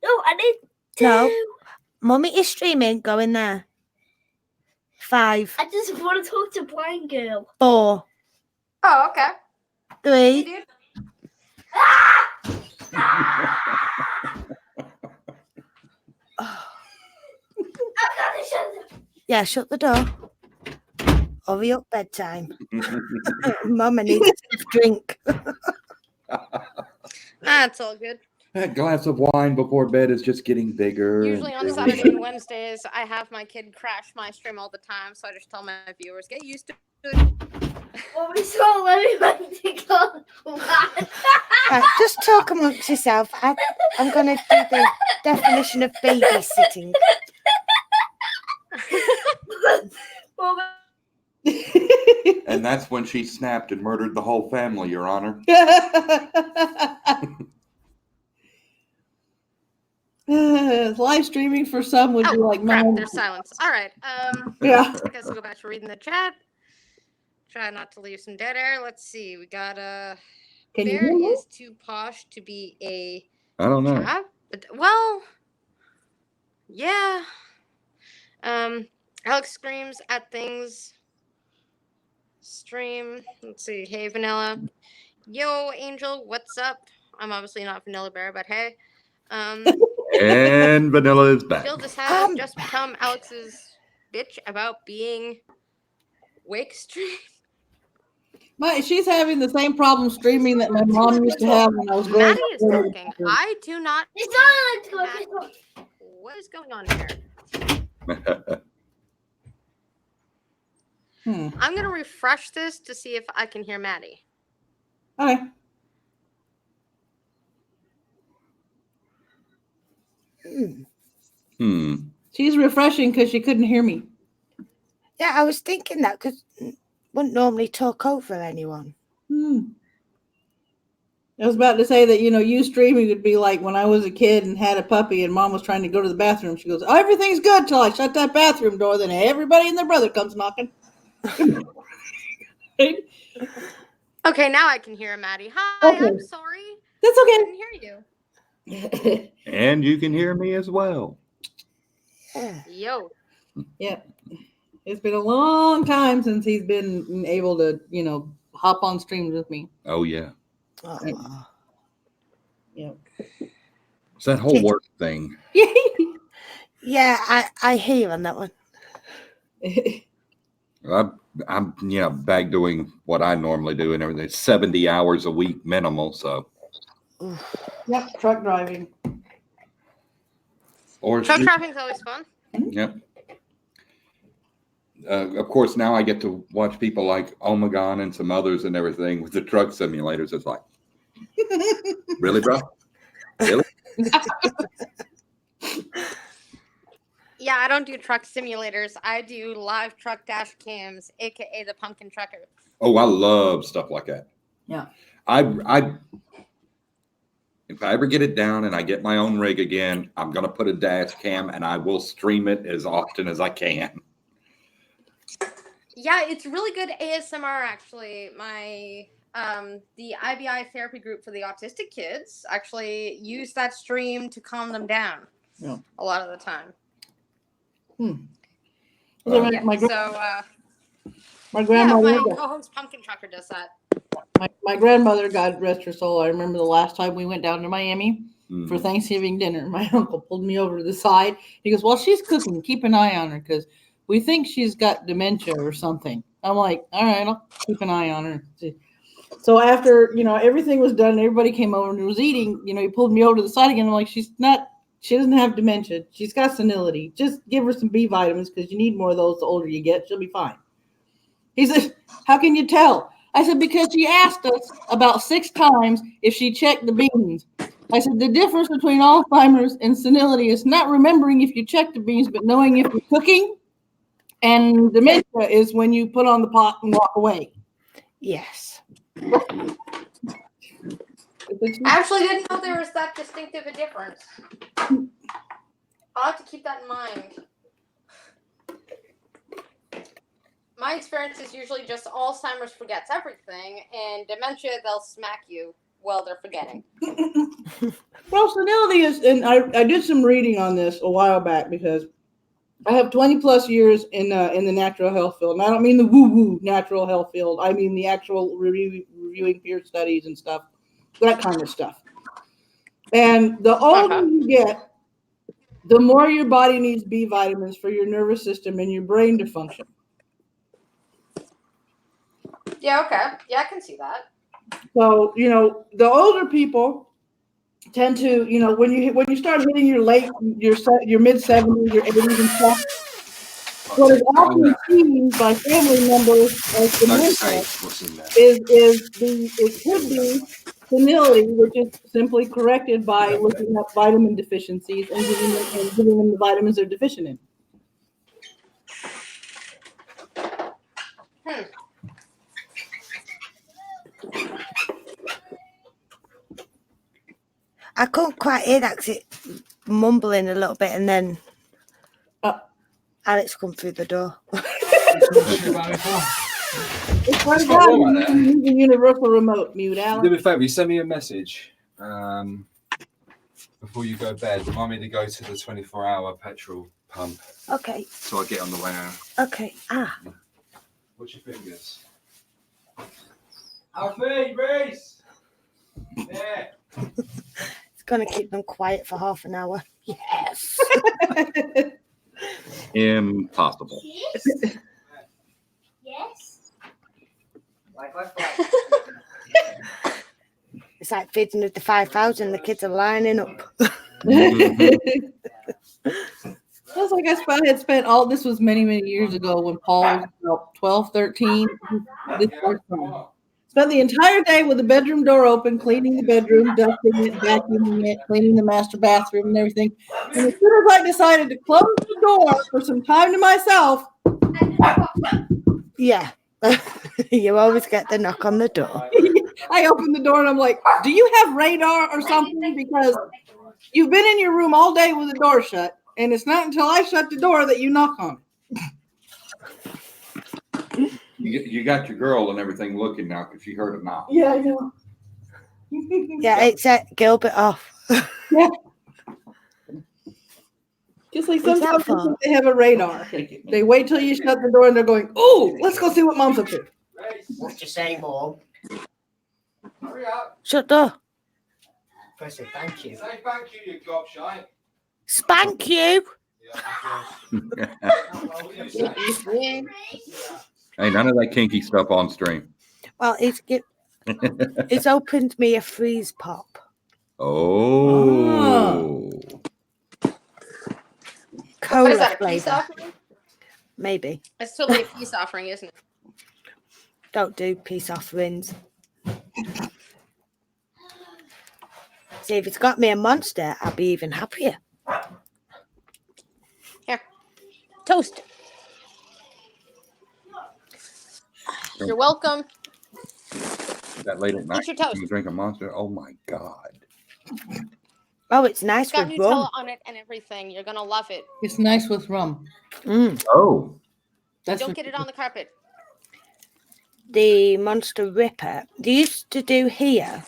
no, I need to. No. Mummy is streaming. Go in there. 5, I just want to talk to Blind Girl. 4, Oh, okay. 3. Hey, dude. Yeah, shut the door. Hurry up, bedtime. Mama needs a stiff drink. That's all good. That glass of wine before bed is just getting bigger. Usually and on bigger. Saturday and Wednesdays, I have my kid crash my stream all the time, so I just tell my viewers, get used to it. Well, we saw everybody to go. Right, just talk amongst yourself. I'm going to do the definition of babysitting. And that's when she snapped and murdered the whole family, Your Honor. Live streaming for some would be like crap, mine. there's silence. All right. Yeah. I guess I'll go back to reading the chat. Try not to leave some dead air. Let's see. We got Can you Bear hear me? is too posh to be a I don't know. cat. But, well, yeah. Alex screams at things. Stream. Let's see. Hey, Vanilla. Yo, Angel. What's up? I'm obviously not Vanilla Bear, but hey. And Vanilla is back. Jill has just become Alex's bitch about being wake stream. She's having the same problem streaming that my mom used to have when I was growing Maddie is up. talking. I do not. It's not. What is going on here? I'm gonna refresh this to see if I can hear Maddie. Okay. She's refreshing because she couldn't hear me. Yeah, I was thinking that because wouldn't normally talk over anyone. I was about to say that, you streaming would be like when I was a kid and had a puppy and mom was trying to go to the bathroom. She goes, "Oh, everything's good till I shut that bathroom door. Then everybody and their brother comes knocking." Okay, now I can hear Maddie. Hi, Okay. I'm sorry. That's I okay. didn't hear you. And you can hear me as well. Yo. Yep. It's been a long time since he's been able to, hop on streams with me. Oh, yeah. Oh. Yep. It's that whole work thing. Yeah, I hear you on that one. I'm back doing what I normally do and everything. 70 hours a week minimal, so. Yep, truck driving. Or Truck driving's always fun. Yep. Of course, now I get to watch people like Omegon and some others and everything with the truck simulators. It's like, really, bro? Really? Yeah, I don't do truck simulators. I do live truck dash cams, aka the pumpkin trucker. Oh, I love stuff like that. Yeah. If I ever get it down and I get my own rig again, I'm gonna put a dash cam and I will stream it as often as I can. Yeah, it's really good ASMR actually. My the IBI therapy group for the autistic kids actually use that stream to calm them down. Yeah. A lot of the time. My grandmother. Yeah, my co-host Pumpkin Trucker does that. My grandmother, God rest her soul. I remember the last time we went down to Miami for Thanksgiving dinner. My uncle pulled me over to the side. He goes, "Well, she's cooking. Keep an eye on her because we think she's got dementia or something." I'm like, "All right, I'll keep an eye on her." So after, everything was done and everybody came over and was eating, he pulled me over to the side again. I'm like, she doesn't have dementia. She's got senility. Just give her some B vitamins because you need more of those the older you get. She'll be fine. He said, "How can you tell?" I said, "Because she asked us about 6 times if she checked the beans." I said, "The difference between Alzheimer's and senility is not remembering if you check the beans, but knowing if you're cooking. And dementia is when you put on the pot and walk away." Yes. I actually didn't know there was that distinctive a difference. I'll have to keep that in mind. My experience is usually just Alzheimer's forgets everything, and dementia, they'll smack you while they're forgetting. Well, senility is, and I did some reading on this a while back because I have 20 plus years in the natural health field. And I don't mean the woo-woo natural health field. I mean the actual reviewing peer studies and stuff, that kind of stuff. And the older you get, the more your body needs B vitamins for your nervous system and your brain to function. Yeah, okay. Yeah, I can see that. So, the older people tend to, when you start hitting your mid 70s, your 80s and stuff, what is often seen by family members as dementia it could be senility, which is simply corrected by looking up vitamin deficiencies and giving them the vitamins they're deficient in. I couldn't quite hear that because it's mumbling a little bit, and then Alex come through the door. It's It's not warm out there. the universal remote mute, Do Alex. me a favour, you send me a message before you go to bed. Remind me to go to the 24-hour petrol pump Okay. so I get on the way out. Okay. Watch your fingers. Alfie, Reese! Yeah. It's gonna keep them quiet for half an hour. Yes. Impossible. Yes. Yes. It's like feeding of the 5,000. The kids are lining up. Feels like I had spent all this was many, many years ago when Paul was about 12, 13. This first time. Spent the entire day with the bedroom door open, cleaning the bedroom, dusting it, vacuuming it, cleaning the master bathroom and everything. And as soon as I decided to close the door for some time to myself, Yeah. You always get the knock on the door. I opened the door and I'm like, do you have radar or something? Because you've been in your room all day with the door shut, and it's not until I shut the door that you knock on it. You got your girl and everything looking now because she heard a knock. Yeah, I know. Yeah, it set Gilbert off. Yeah. Just like What's that sometimes for? they think they have a radar. They wait till you shut the door and they're going, oh, let's go see what mom's up to. What you say, Mom? Hurry up. Shut door. First, say thank you. Say thank you, you gobshite. Spank you. Hey, none of that kinky stuff on stream. Well, it's opened me a freeze pop. Oh. Cola What is that, a peace flavor. offering? Maybe. It's totally a peace offering, isn't it? Don't do peace offerings. See, if it's got me a monster, I'll be even happier. Here. Toast. You're welcome. That late at night, Eat your toast. you drink a Monster. Oh my God. Oh, it's nice It's got with rum. Nutella on it and everything. You're gonna love it. It's nice with rum. Oh. That's Don't what- get it on the carpet. The Monster Ripper. They used to do here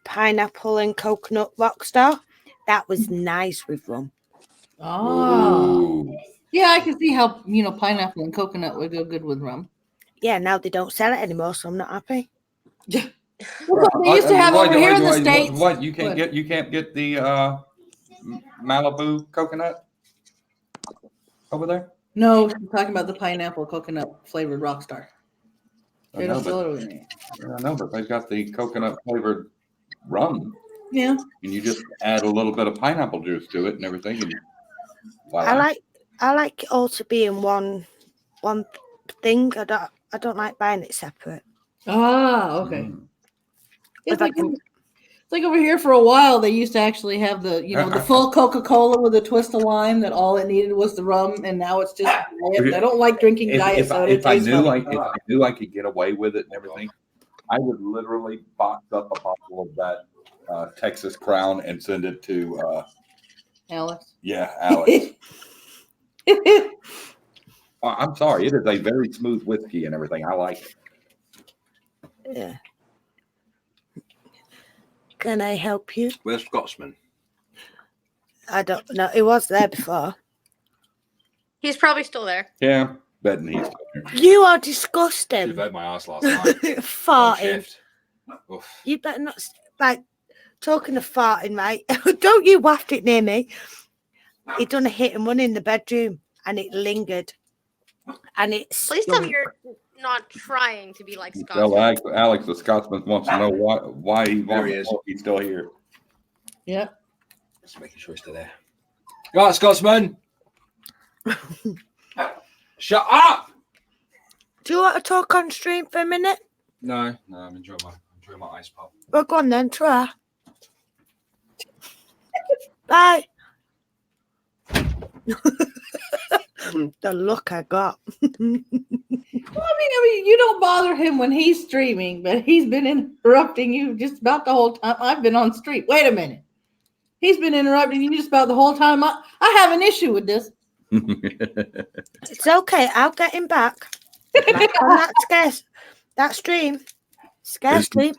pineapple and coconut rockstar. That was nice with rum. Oh. Ooh. Yeah, I can see how, pineapple and coconut would go good with rum. Yeah, now they don't sell it anymore, so I'm not happy. That's what they used to have over here in the States. What? You can't get the Malibu coconut over there? No, I'm talking about the pineapple coconut flavored Rockstar. I They know, don't sell it but, over there. I know, but they've got the coconut flavored rum, Yeah. and you just add a little bit of pineapple juice to it and everything. And I like it all to be in one thing. I don't like buying it separate. Ah, okay. Mm. It's like over here for a while they used to actually have the the full Coca-Cola with a twist of lime that all it needed was the rum, and now it's just diet. I don't like drinking diet soda. If I It tastes knew funny. I knew I could get away with it and everything, I would literally box up a bottle of that Texas Crown and send it to Alex. Alex. I'm sorry, it is a very smooth whiskey and everything. I like it. Yeah. Can I help you? Where's Scotsman? I don't know. It was there before. He's probably still there. Yeah, betting he's still here. You are Should disgusting. have had my ass last night. On Farting. shift. Oof. You better not, talking of farting, right? Don't you waft it near me. He done a hit and run in the bedroom and it lingered. And it's. Please tell me you're not trying to be like Scott. Well, Alex, the Scotsman, wants to know why he's still here. Yeah. Just making sure he's still there. Right, Scotsman. Shut up. Do you want to talk on stream for a minute? No, I'm enjoying my ice pop. Well, go on then, try. Bye. The look I got. I mean, you don't bother him when he's streaming, but he's been interrupting you just about the whole time I've been on stream. Wait a minute. He's been interrupting you just about the whole time. I have an issue with this. It's okay. I'll get him back. I'm not scared. That stream, scare Is- stream.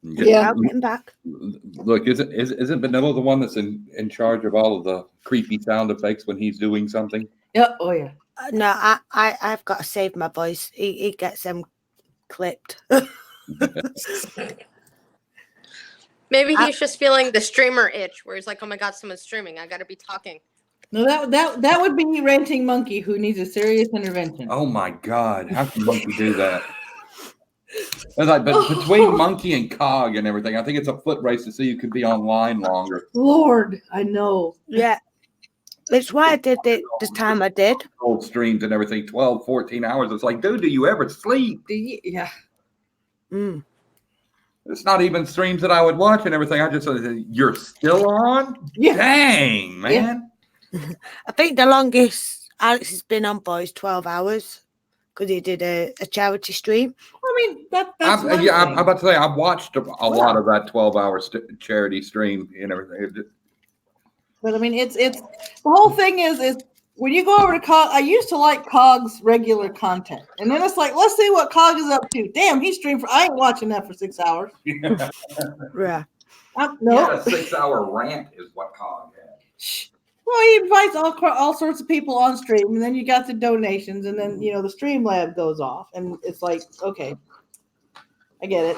Yeah. I'll get him back. Look, isn't Vanilla the one that's in charge of all of the creepy sound effects when he's doing something? Yeah. Oh yeah. No, I've got to save my voice. He gets them clipped. Maybe he's just feeling the streamer itch, where he's like, "Oh my god, someone's streaming. I got to be talking." No, that would be Ranting Monkey, who needs a serious intervention. Oh my God! How can Monkey do that? It's like, but between Monkey and Cog and everything, I think it's a foot race to see who could be online longer. Lord, I know. Yeah. That's why I did it this time I did. Old streams and everything, 12, 14 hours. It's like, dude, do you ever sleep? Yeah. Mm. It's not even streams that I would watch and everything. I just said, you're still on? Yeah. Dang, man. I think the longest Alex has been on for is 12 hours because he did a charity stream. I mean, that's I'm about to say, I've watched a lot of that 12-hour charity stream and everything. But I mean, it's the whole thing is when you go over to Cog, I used to like Cog's regular content, and then it's like, let's see what Cog is up to. Damn, he streamed for. I ain't watching that for 6 hours. Yeah. No. A 6-hour rant is what Cog had. Well, he invites all sorts of people on stream, and then you got the donations, and then the stream lab goes off, and it's like, okay, I get it.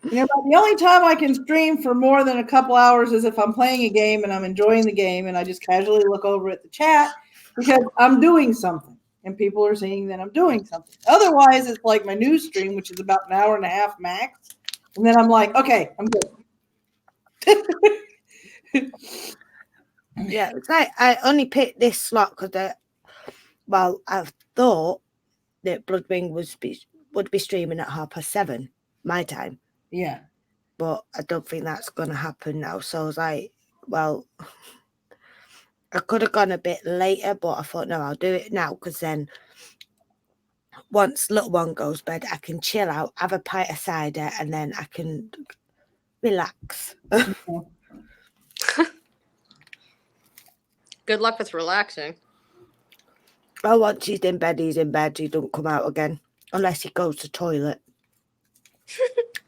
The only time I can stream for more than a couple hours is if I'm playing a game and I'm enjoying the game, and I just casually look over at the chat because I'm doing something, and people are seeing that I'm doing something. Otherwise, it's like my news stream, which is about an hour and a half max, and then I'm like, okay, I'm good. Yeah, it's like I only picked this slot because I thought that Bloodwing would be streaming at 7:30 my time. Yeah. But I don't think that's going to happen now. So I was like, well, I could have gone a bit later, but I thought, no, I'll do it now because then once little one goes to bed, I can chill out, have a pint of cider, and then I can relax. Good luck with relaxing. Well, once he's in bed, he's in bed. He don't come out again unless he goes to the toilet.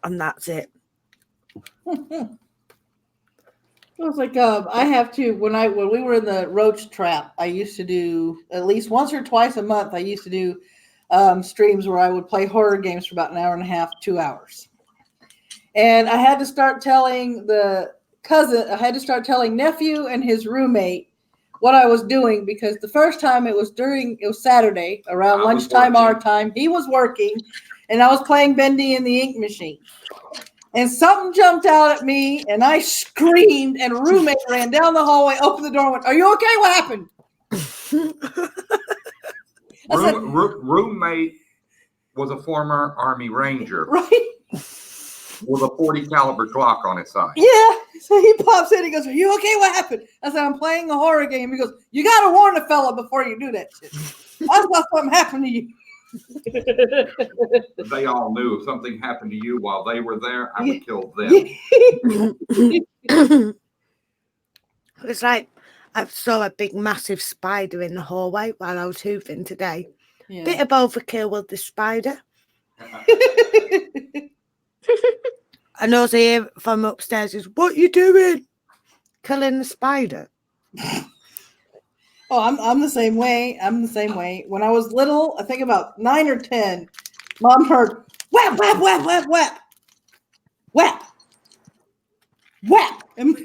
And that's it. It was like I have to when we were in the roach trap, I used to do at least once or twice a month. I used to do streams where I would play horror games for about an hour and a half, 2 hours. And I had to start telling nephew and his roommate what I was doing because the first time it was Saturday around lunchtime our time. He was working and I was playing Bendy in the ink machine. And something jumped out at me and I screamed and roommate ran down the hallway, opened the door and went, "Are you okay? What happened?" Roommate was a former Army Ranger. Right. With a .40 caliber Glock on his side. Yeah. So he pops in. He goes, "Are you okay? What happened?" I said, "I'm playing a horror game." He goes, "You got to warn a fella before you do that shit." I thought something happened to you. They all knew if something happened to you while they were there, I would kill them. It's like I saw a big, massive spider in the hallway while I was hooving today. Yeah. Bit of overkill with the spider. And also hear from upstairs is, "What you doing? Killing the spider?" Oh, I'm the same way. When I was little, I think about 9 or 10, Mom heard whap, whap, whap, whap, whap, whap, whap. And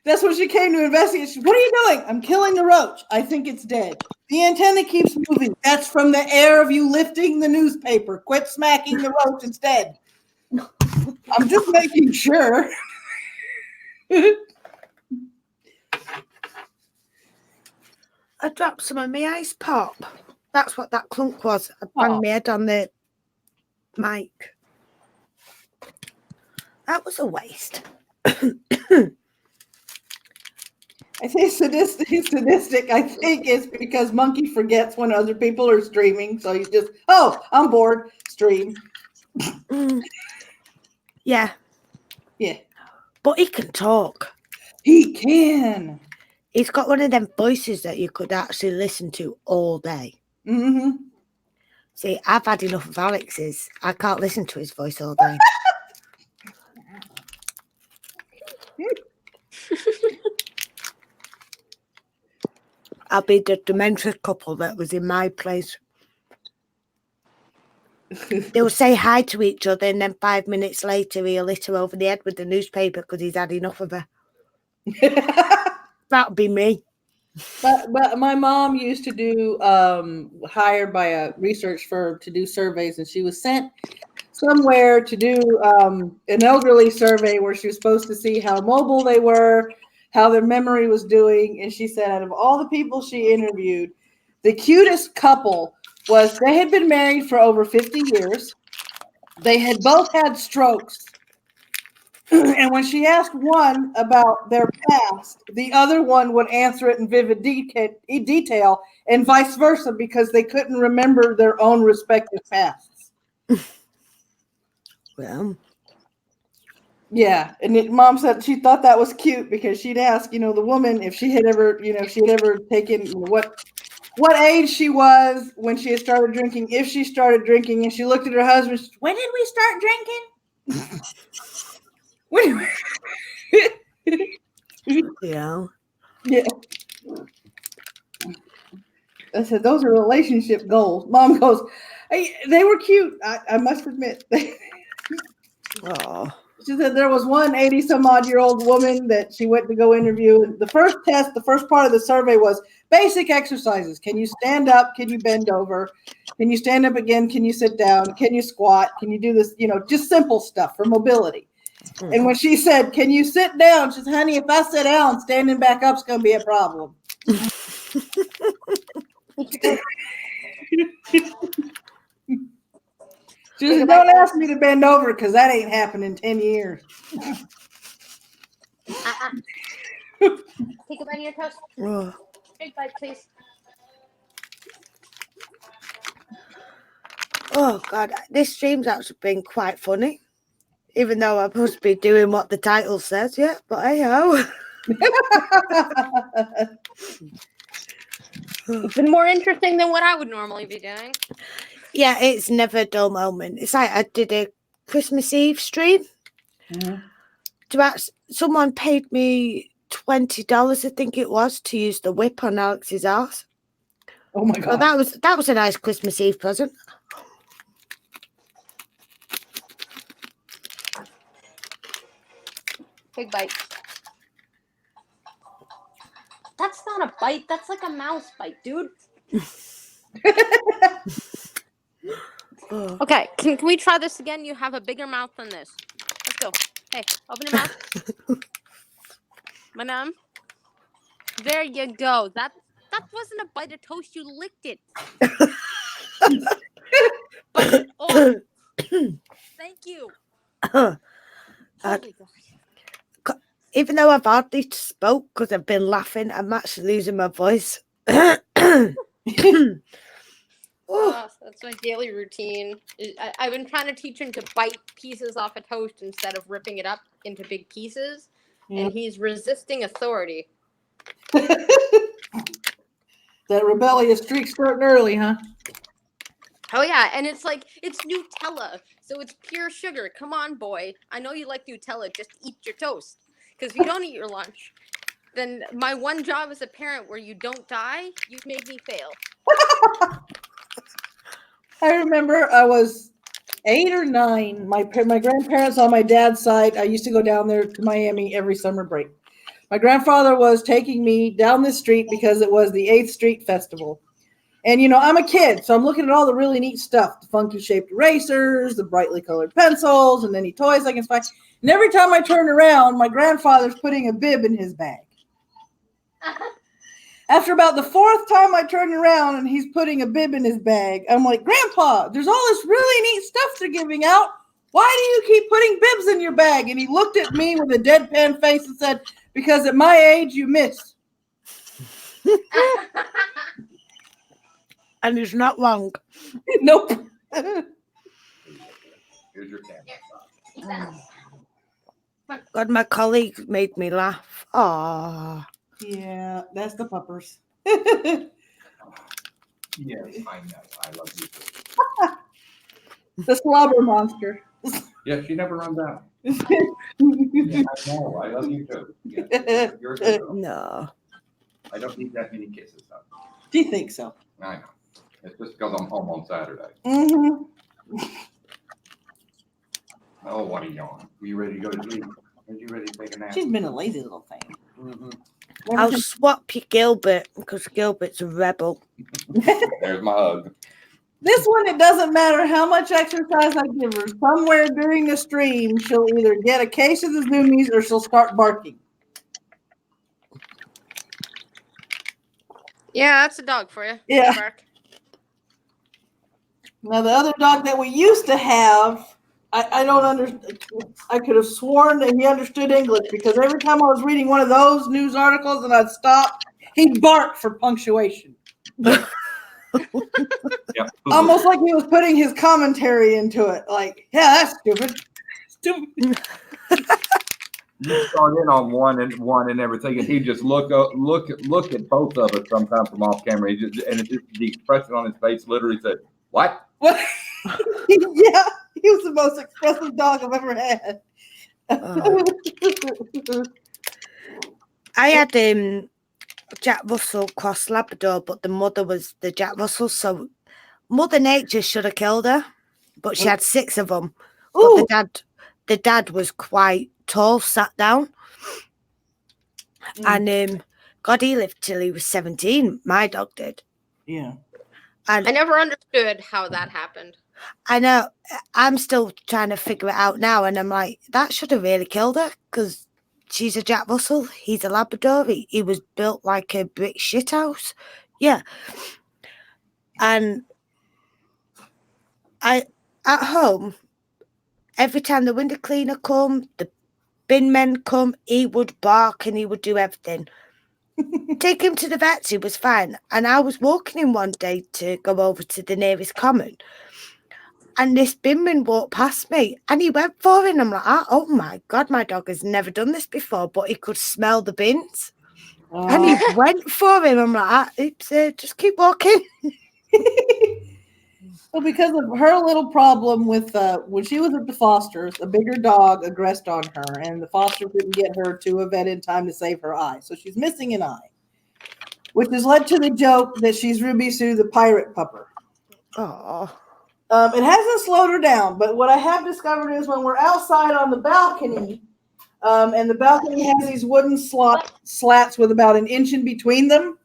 that's when she came to investigate. She, "What are you doing?" "I'm killing the roach. I think it's dead." "The antenna keeps moving." "That's from the air of you lifting the newspaper. Quit smacking the roach. It's dead." "I'm just making sure." I dropped some of my ice pop. That's what that clunk was. I banged my head on the mic. That was a waste. I say sadistic. I think it's because Monkey forgets when other people are streaming. So he's just, "Oh, I'm bored. Stream." Yeah. Yeah. But he can talk. He can. He's got one of them voices that you could actually listen to all day. Mm-hmm. See, I've had enough of Alex's. I can't listen to his voice all day. I'll be the dementia couple that was in my place. They will say hi to each other, and then 5 minutes later, he'll hit her over the head with the newspaper because he's had enough of her. That'd be me. But my mom used to do hired by a research firm to do surveys, and she was sent somewhere to do an elderly survey where she was supposed to see how mobile they were, how their memory was doing. And she said out of all the people she interviewed, the cutest couple was they had been married for over 50 years. They had both had strokes. And when she asked one about their past, the other one would answer it in vivid detail and vice versa because they couldn't remember their own respective pasts. Well, yeah. And mom said she thought that was cute because she'd ask, the woman if she had ever, taken what age she was when she had started drinking, if she started drinking, and she looked at her husband. She said, when did we start drinking? yeah. Yeah. I said, those are relationship goals. Mom goes, hey, they were cute. I must admit. Oh. She said there was one 80-some-odd-year-old woman that she went to go interview. And the first part of the survey was basic exercises. Can you stand up? Can you bend over? Can you stand up again? Can you sit down? Can you squat? Can you do this? Just simple stuff for mobility. And when she said, can you sit down? She said, honey, if I sit down, standing back up is going to be a problem. She said, don't ask me to bend over because that ain't happened in 10 years. Take a bite of your toast. Oh. Big bite, please. Oh, God. This stream's actually been quite funny. Even though I'm supposed to be doing what the title says, yeah. But hey-ho. It's been more interesting than what I would normally be doing. Yeah, it's never a dull moment. It's like I did a Christmas Eve stream. Mm-hmm. Someone paid me $20, I think it was, to use the whip on Alex's arse. Oh my God! So that was a nice Christmas Eve present. Big bite. That's not a bite. That's like a mouse bite, dude. Okay, can we try this again? You have a bigger mouth than this. Let's go. Hey, open your mouth. Madam. There you go. That wasn't a bite of toast. You licked it. Bite it off. Thank you. Holy God. Even though I've hardly spoke because I've been laughing, I'm actually losing my voice. That's my daily routine. I've been trying to teach him to bite pieces off a toast instead of ripping it up into big pieces, and he's resisting authority. That rebellious streak starting early, huh? Oh yeah, and it's Nutella, so it's pure sugar. Come on, boy. I know you like Nutella. Just eat your toast. Because if you don't eat your lunch, then my one job as a parent where you don't die, you've made me fail. I remember I was 8 or 9. My grandparents on my dad's side, I used to go down there to Miami every summer break. My grandfather was taking me down this street because it was the 8th Street Festival. And, I'm a kid, so I'm looking at all the really neat stuff, the funky shaped erasers, the brightly colored pencils, and any toys I can find. And every time I turn around, my grandfather's putting a bib in his bag. After about the 4th time I turn around and he's putting a bib in his bag, I'm like, Grandpa, there's all this really neat stuff they're giving out. Why do you keep putting bibs in your bag? And he looked at me with a deadpan face and said, because at my age, you miss. And he's not wrong. Nope. Here's your camera. God, my colleague made me laugh. Aww. Yeah, that's the puppers. Yes, I know. I love you. The slobber monster. Yeah, she never runs out. Yeah, I know. I love you too. Yeah, you're a good girl. No. I don't need that many kisses, though. Do you think so? I know. It's just because I'm home on Saturday. Mm-hmm. Oh, what a yawn. Are you ready to go to sleep? Are you ready to take a nap? She's been a lazy little thing. Mm-hmm. I'll swap you Gilbert because Gilbert's a rebel. There's my hug. This one, it doesn't matter how much exercise I give her. Somewhere during the stream, she'll either get a case of the zoomies or she'll start barking. Yeah, that's a dog for you. Yeah. Bark. Now, the other dog that we used to have, I don't understand. I could have sworn that he understood English because every time I was reading one of those news articles and I'd stop, he'd bark for punctuation. Yep. Almost like he was putting his commentary into it. Like, yeah, that's stupid. Stupid. You start in on one and everything, and he just look at both of us sometimes from off camera. The expression on his face literally said, "What?" Yeah, he was the most expressive dog I've ever had. I had Jack Russell cross Labrador, but the mother was the Jack Russell, so Mother Nature should have killed her, but she had 6 of them. But the dad was quite tall, sat down, and God, he lived till he was 17. My dog did. Yeah. I never understood how that happened. I know. I'm still trying to figure it out now, and I'm like, that should have really killed her because she's a Jack Russell. He's a Labrador. He was built like a brick shithouse. Yeah. And at home, every time the window cleaner come, the bin men come, he would bark and he would do everything. Take him to the vets, he was fine. And I was walking him one day to go over to the nearest common, and this binman walked past me and he went for it. And I'm like, oh my God, my dog has never done this before, but he could smell the bins. And he went for him. I'm like, oops, just keep walking. Well, because of her little problem with when she was at the fosters, a bigger dog aggressed on her, and the foster didn't get her to a vet in time to save her eye. So she's missing an eye, which has led to the joke that she's Ruby Sue the pirate pupper. Oh. It hasn't slowed her down, but what I have discovered is when we're outside on the balcony, and the balcony has these wooden slats with about an inch in between them,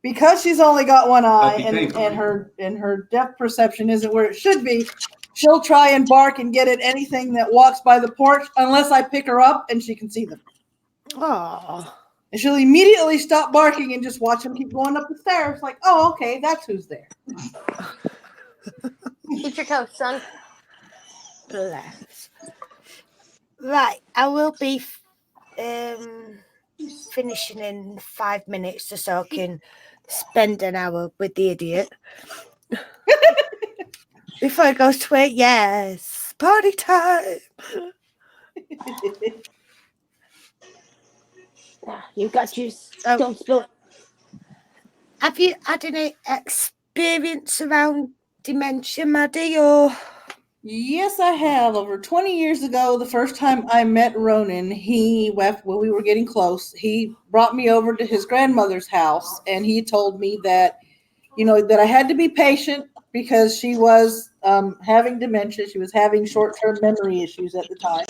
because she's only got one eye and her depth perception isn't where it should be, she'll try and bark and get at anything that walks by the porch unless I pick her up and she can see them. Oh. And she'll immediately stop barking and just watch them keep going up the stairs. Like, oh, okay, that's who's there. Keep your toes, son. Bless. Right, I will be finishing in 5 minutes or so I can spend an hour with the idiot. Before it goes to it, yes. Party time. You got juice. Oh. Don't spill it. Have you had any experience around dementia, Maddie, or? Yes, I have. Over 20 years ago, the first time I met Ronan, we were getting close, he brought me over to his grandmother's house, and he told me that, that I had to be patient because she was having dementia. She was having short-term memory issues at the time.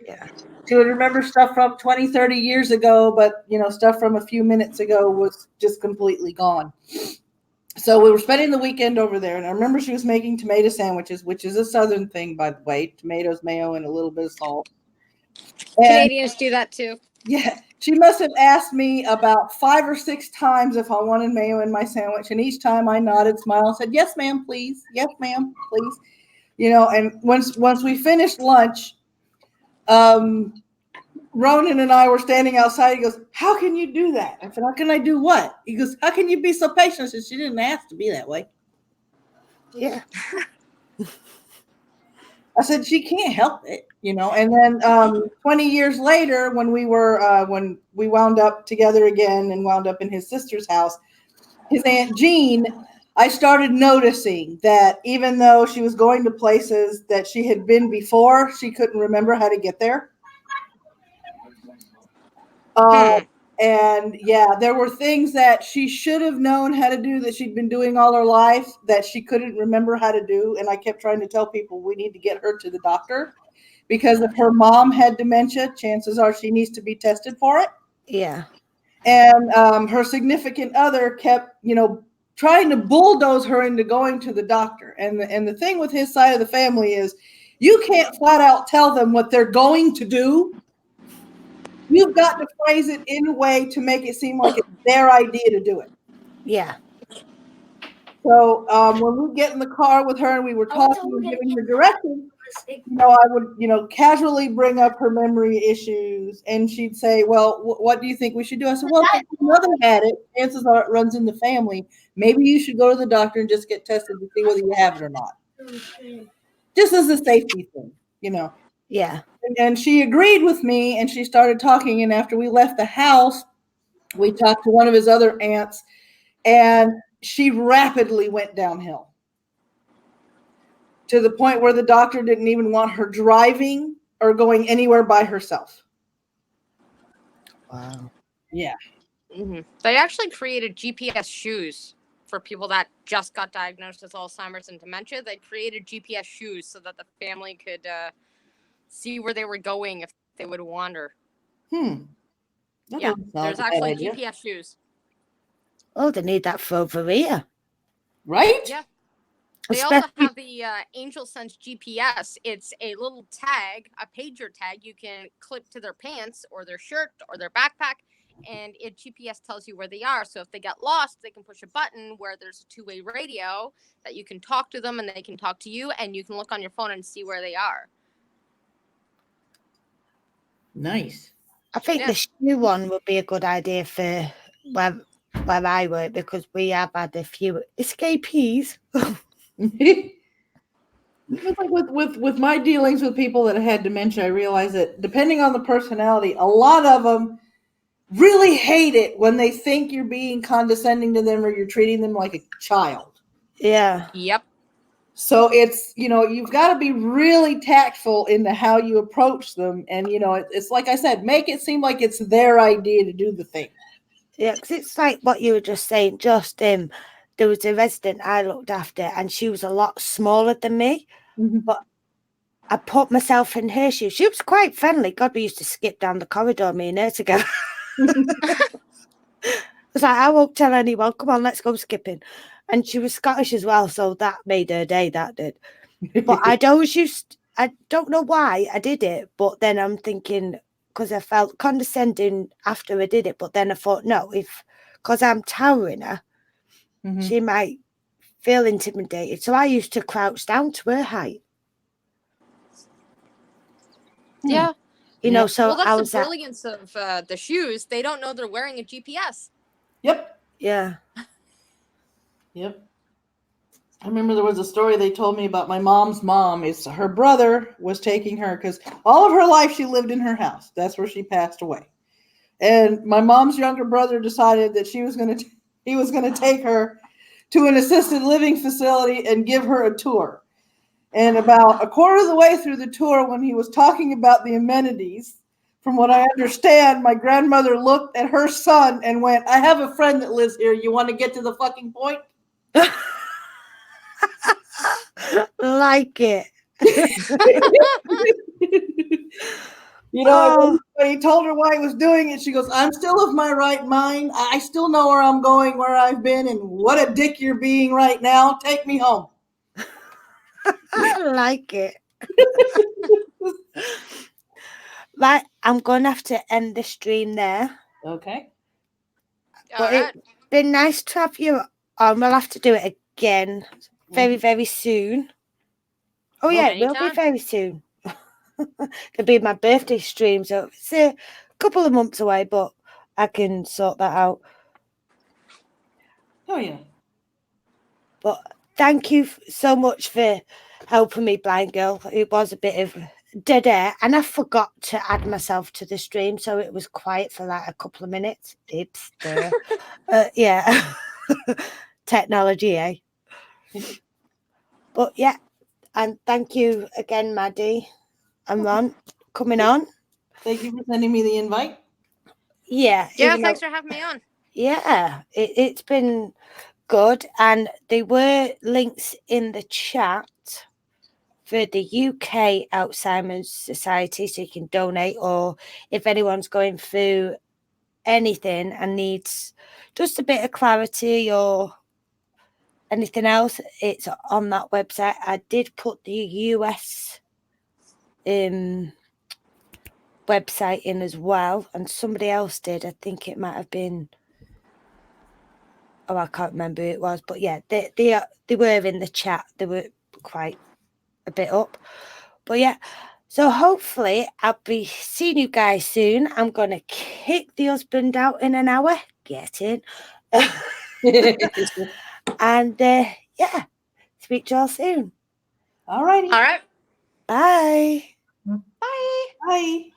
Yeah. She would remember stuff from 20, 30 years ago, but, stuff from a few minutes ago was just completely gone. So we were spending the weekend over there, and I remember she was making tomato sandwiches, which is a Southern thing, by the way. Tomatoes, mayo, and a little bit of salt. And, Canadians do that too. yeah, she must have asked me about 5 or 6 times if I wanted mayo in my sandwich, and each time I nodded, smiled, and said, "Yes, ma'am, please. Yes, ma'am, please." And once we finished lunch, Ronan and I were standing outside. He goes, "How can you do that?" I said, "How can I do what?" He goes, "How can you be so patient?" I said, "She didn't ask to be that way." Yeah. I said, "She can't help it, And then 20 years later, when we wound up together again and wound up in his sister's house, his Aunt Jean I started noticing that even though she was going to places that she had been before, she couldn't remember how to get there. And yeah, there were things that she should have known how to do that she'd been doing all her life that she couldn't remember how to do. And I kept trying to tell people we need to get her to the doctor because if her mom had dementia, chances are she needs to be tested for it. Yeah. And her significant other kept, trying to bulldoze her into going to the doctor. And the thing with his side of the family is you can't flat out tell them what they're going to do. You've got to phrase it in a way to make it seem like it's their idea to do it. Yeah. So when we get in the car with her and we were talking and giving her directions, I would, casually bring up her memory issues, and she'd say, "Well, what do you think we should do?" I said, "Well, if your mother had it, chances are it runs in the family. Maybe you should go to the doctor and just get tested to see whether you have it or not, just as a safety thing, Yeah. And she agreed with me, and she started talking. And after we left the house, we talked to one of his other aunts, and she rapidly went downhill to the point where the doctor didn't even want her driving or going anywhere by herself. Wow. Yeah. Mm-hmm. They actually created GPS shoes for people that just got diagnosed with Alzheimer's and dementia. They created GPS shoes so that the family could see where they were going if they would wander. Yeah, there's actually GPS shoes. Oh, they need that for over here. Right? Yeah. They also have the Angel Sense GPS. It's a little tag, a pager tag you can clip to their pants or their shirt or their backpack, and it GPS tells you where they are. So if they get lost, they can push a button where there's a two-way radio that you can talk to them and they can talk to you, and you can look on your phone and see where they are. Nice. I think the shoe one would be a good idea for where I work because we have had a few escapees. With my dealings with people that had dementia, I realized that depending on the personality, a lot of them really hate it when they think you're being condescending to them or you're treating them like a child. Yeah. Yep. So it's, you've got to be really tactful into how you approach them. And, it's like I said, make it seem like it's their idea to do the thing. Yeah, because it's like what you were just saying. There was a resident I looked after and she was a lot smaller than me. Mm-hmm. But I put myself in her shoes. She was quite friendly. God, we used to skip down the corridor, me and her together. It's like, I won't tell anyone. Come on, let's go skipping. And she was Scottish as well, so that made her day, that did. But I don't know why I did it, but then I'm thinking, because I felt condescending after I did it, but then I thought, no, because I'm towering her, mm-hmm. she might feel intimidated. So I used to crouch down to her height. Yeah. So that's the brilliance of the shoes. They don't know they're wearing a GPS. Yep. Yeah. Yep. I remember there was a story they told me about my mom's mom. Her brother was taking her because all of her life she lived in her house. That's where she passed away. And my mom's younger brother decided that he was going to take her to an assisted living facility and give her a tour. And about a quarter of the way through the tour, when he was talking about the amenities, from what I understand, my grandmother looked at her son and went, "I have a friend that lives here. You want to get to the fucking point?" Like it. When he told her why he was doing it, she goes, "I'm still of my right mind. I still know where I'm going, where I've been, and what a dick you're being right now. Take me home." I like it. Right, I'm going to have to end the stream there. Okay. But it's been nice to have you on. We'll have to do it again very, very soon. Oh, yeah, it will be very soon. It'll be my birthday stream, so it's a couple of months away, but I can sort that out. Oh, yeah. But thank you so much for helping me, Blind Girl. It was a bit of dead air, and I forgot to add myself to the stream, so it was quiet for like a couple of minutes. Yeah. technology, eh? But yeah, and thank you again, Maddie and Ron, coming on. Thank you for sending me the invite. Yeah. Yeah, even thanks though- for having me on. Yeah, it's been good. And there were links in the chat for the UK Alzheimer's Society, so you can donate, or if anyone's going through anything and needs just a bit of clarity or anything else, it's on that website. I did put the US website in as well, and somebody else did. I think it might have been, I can't remember who it was, but yeah, they were in the chat. They were quite a bit up, but yeah. So hopefully I'll be seeing you guys soon. I'm gonna kick the husband out in an hour. Get in. And yeah, speak to y'all soon. All righty. All right. Bye. Bye. Bye.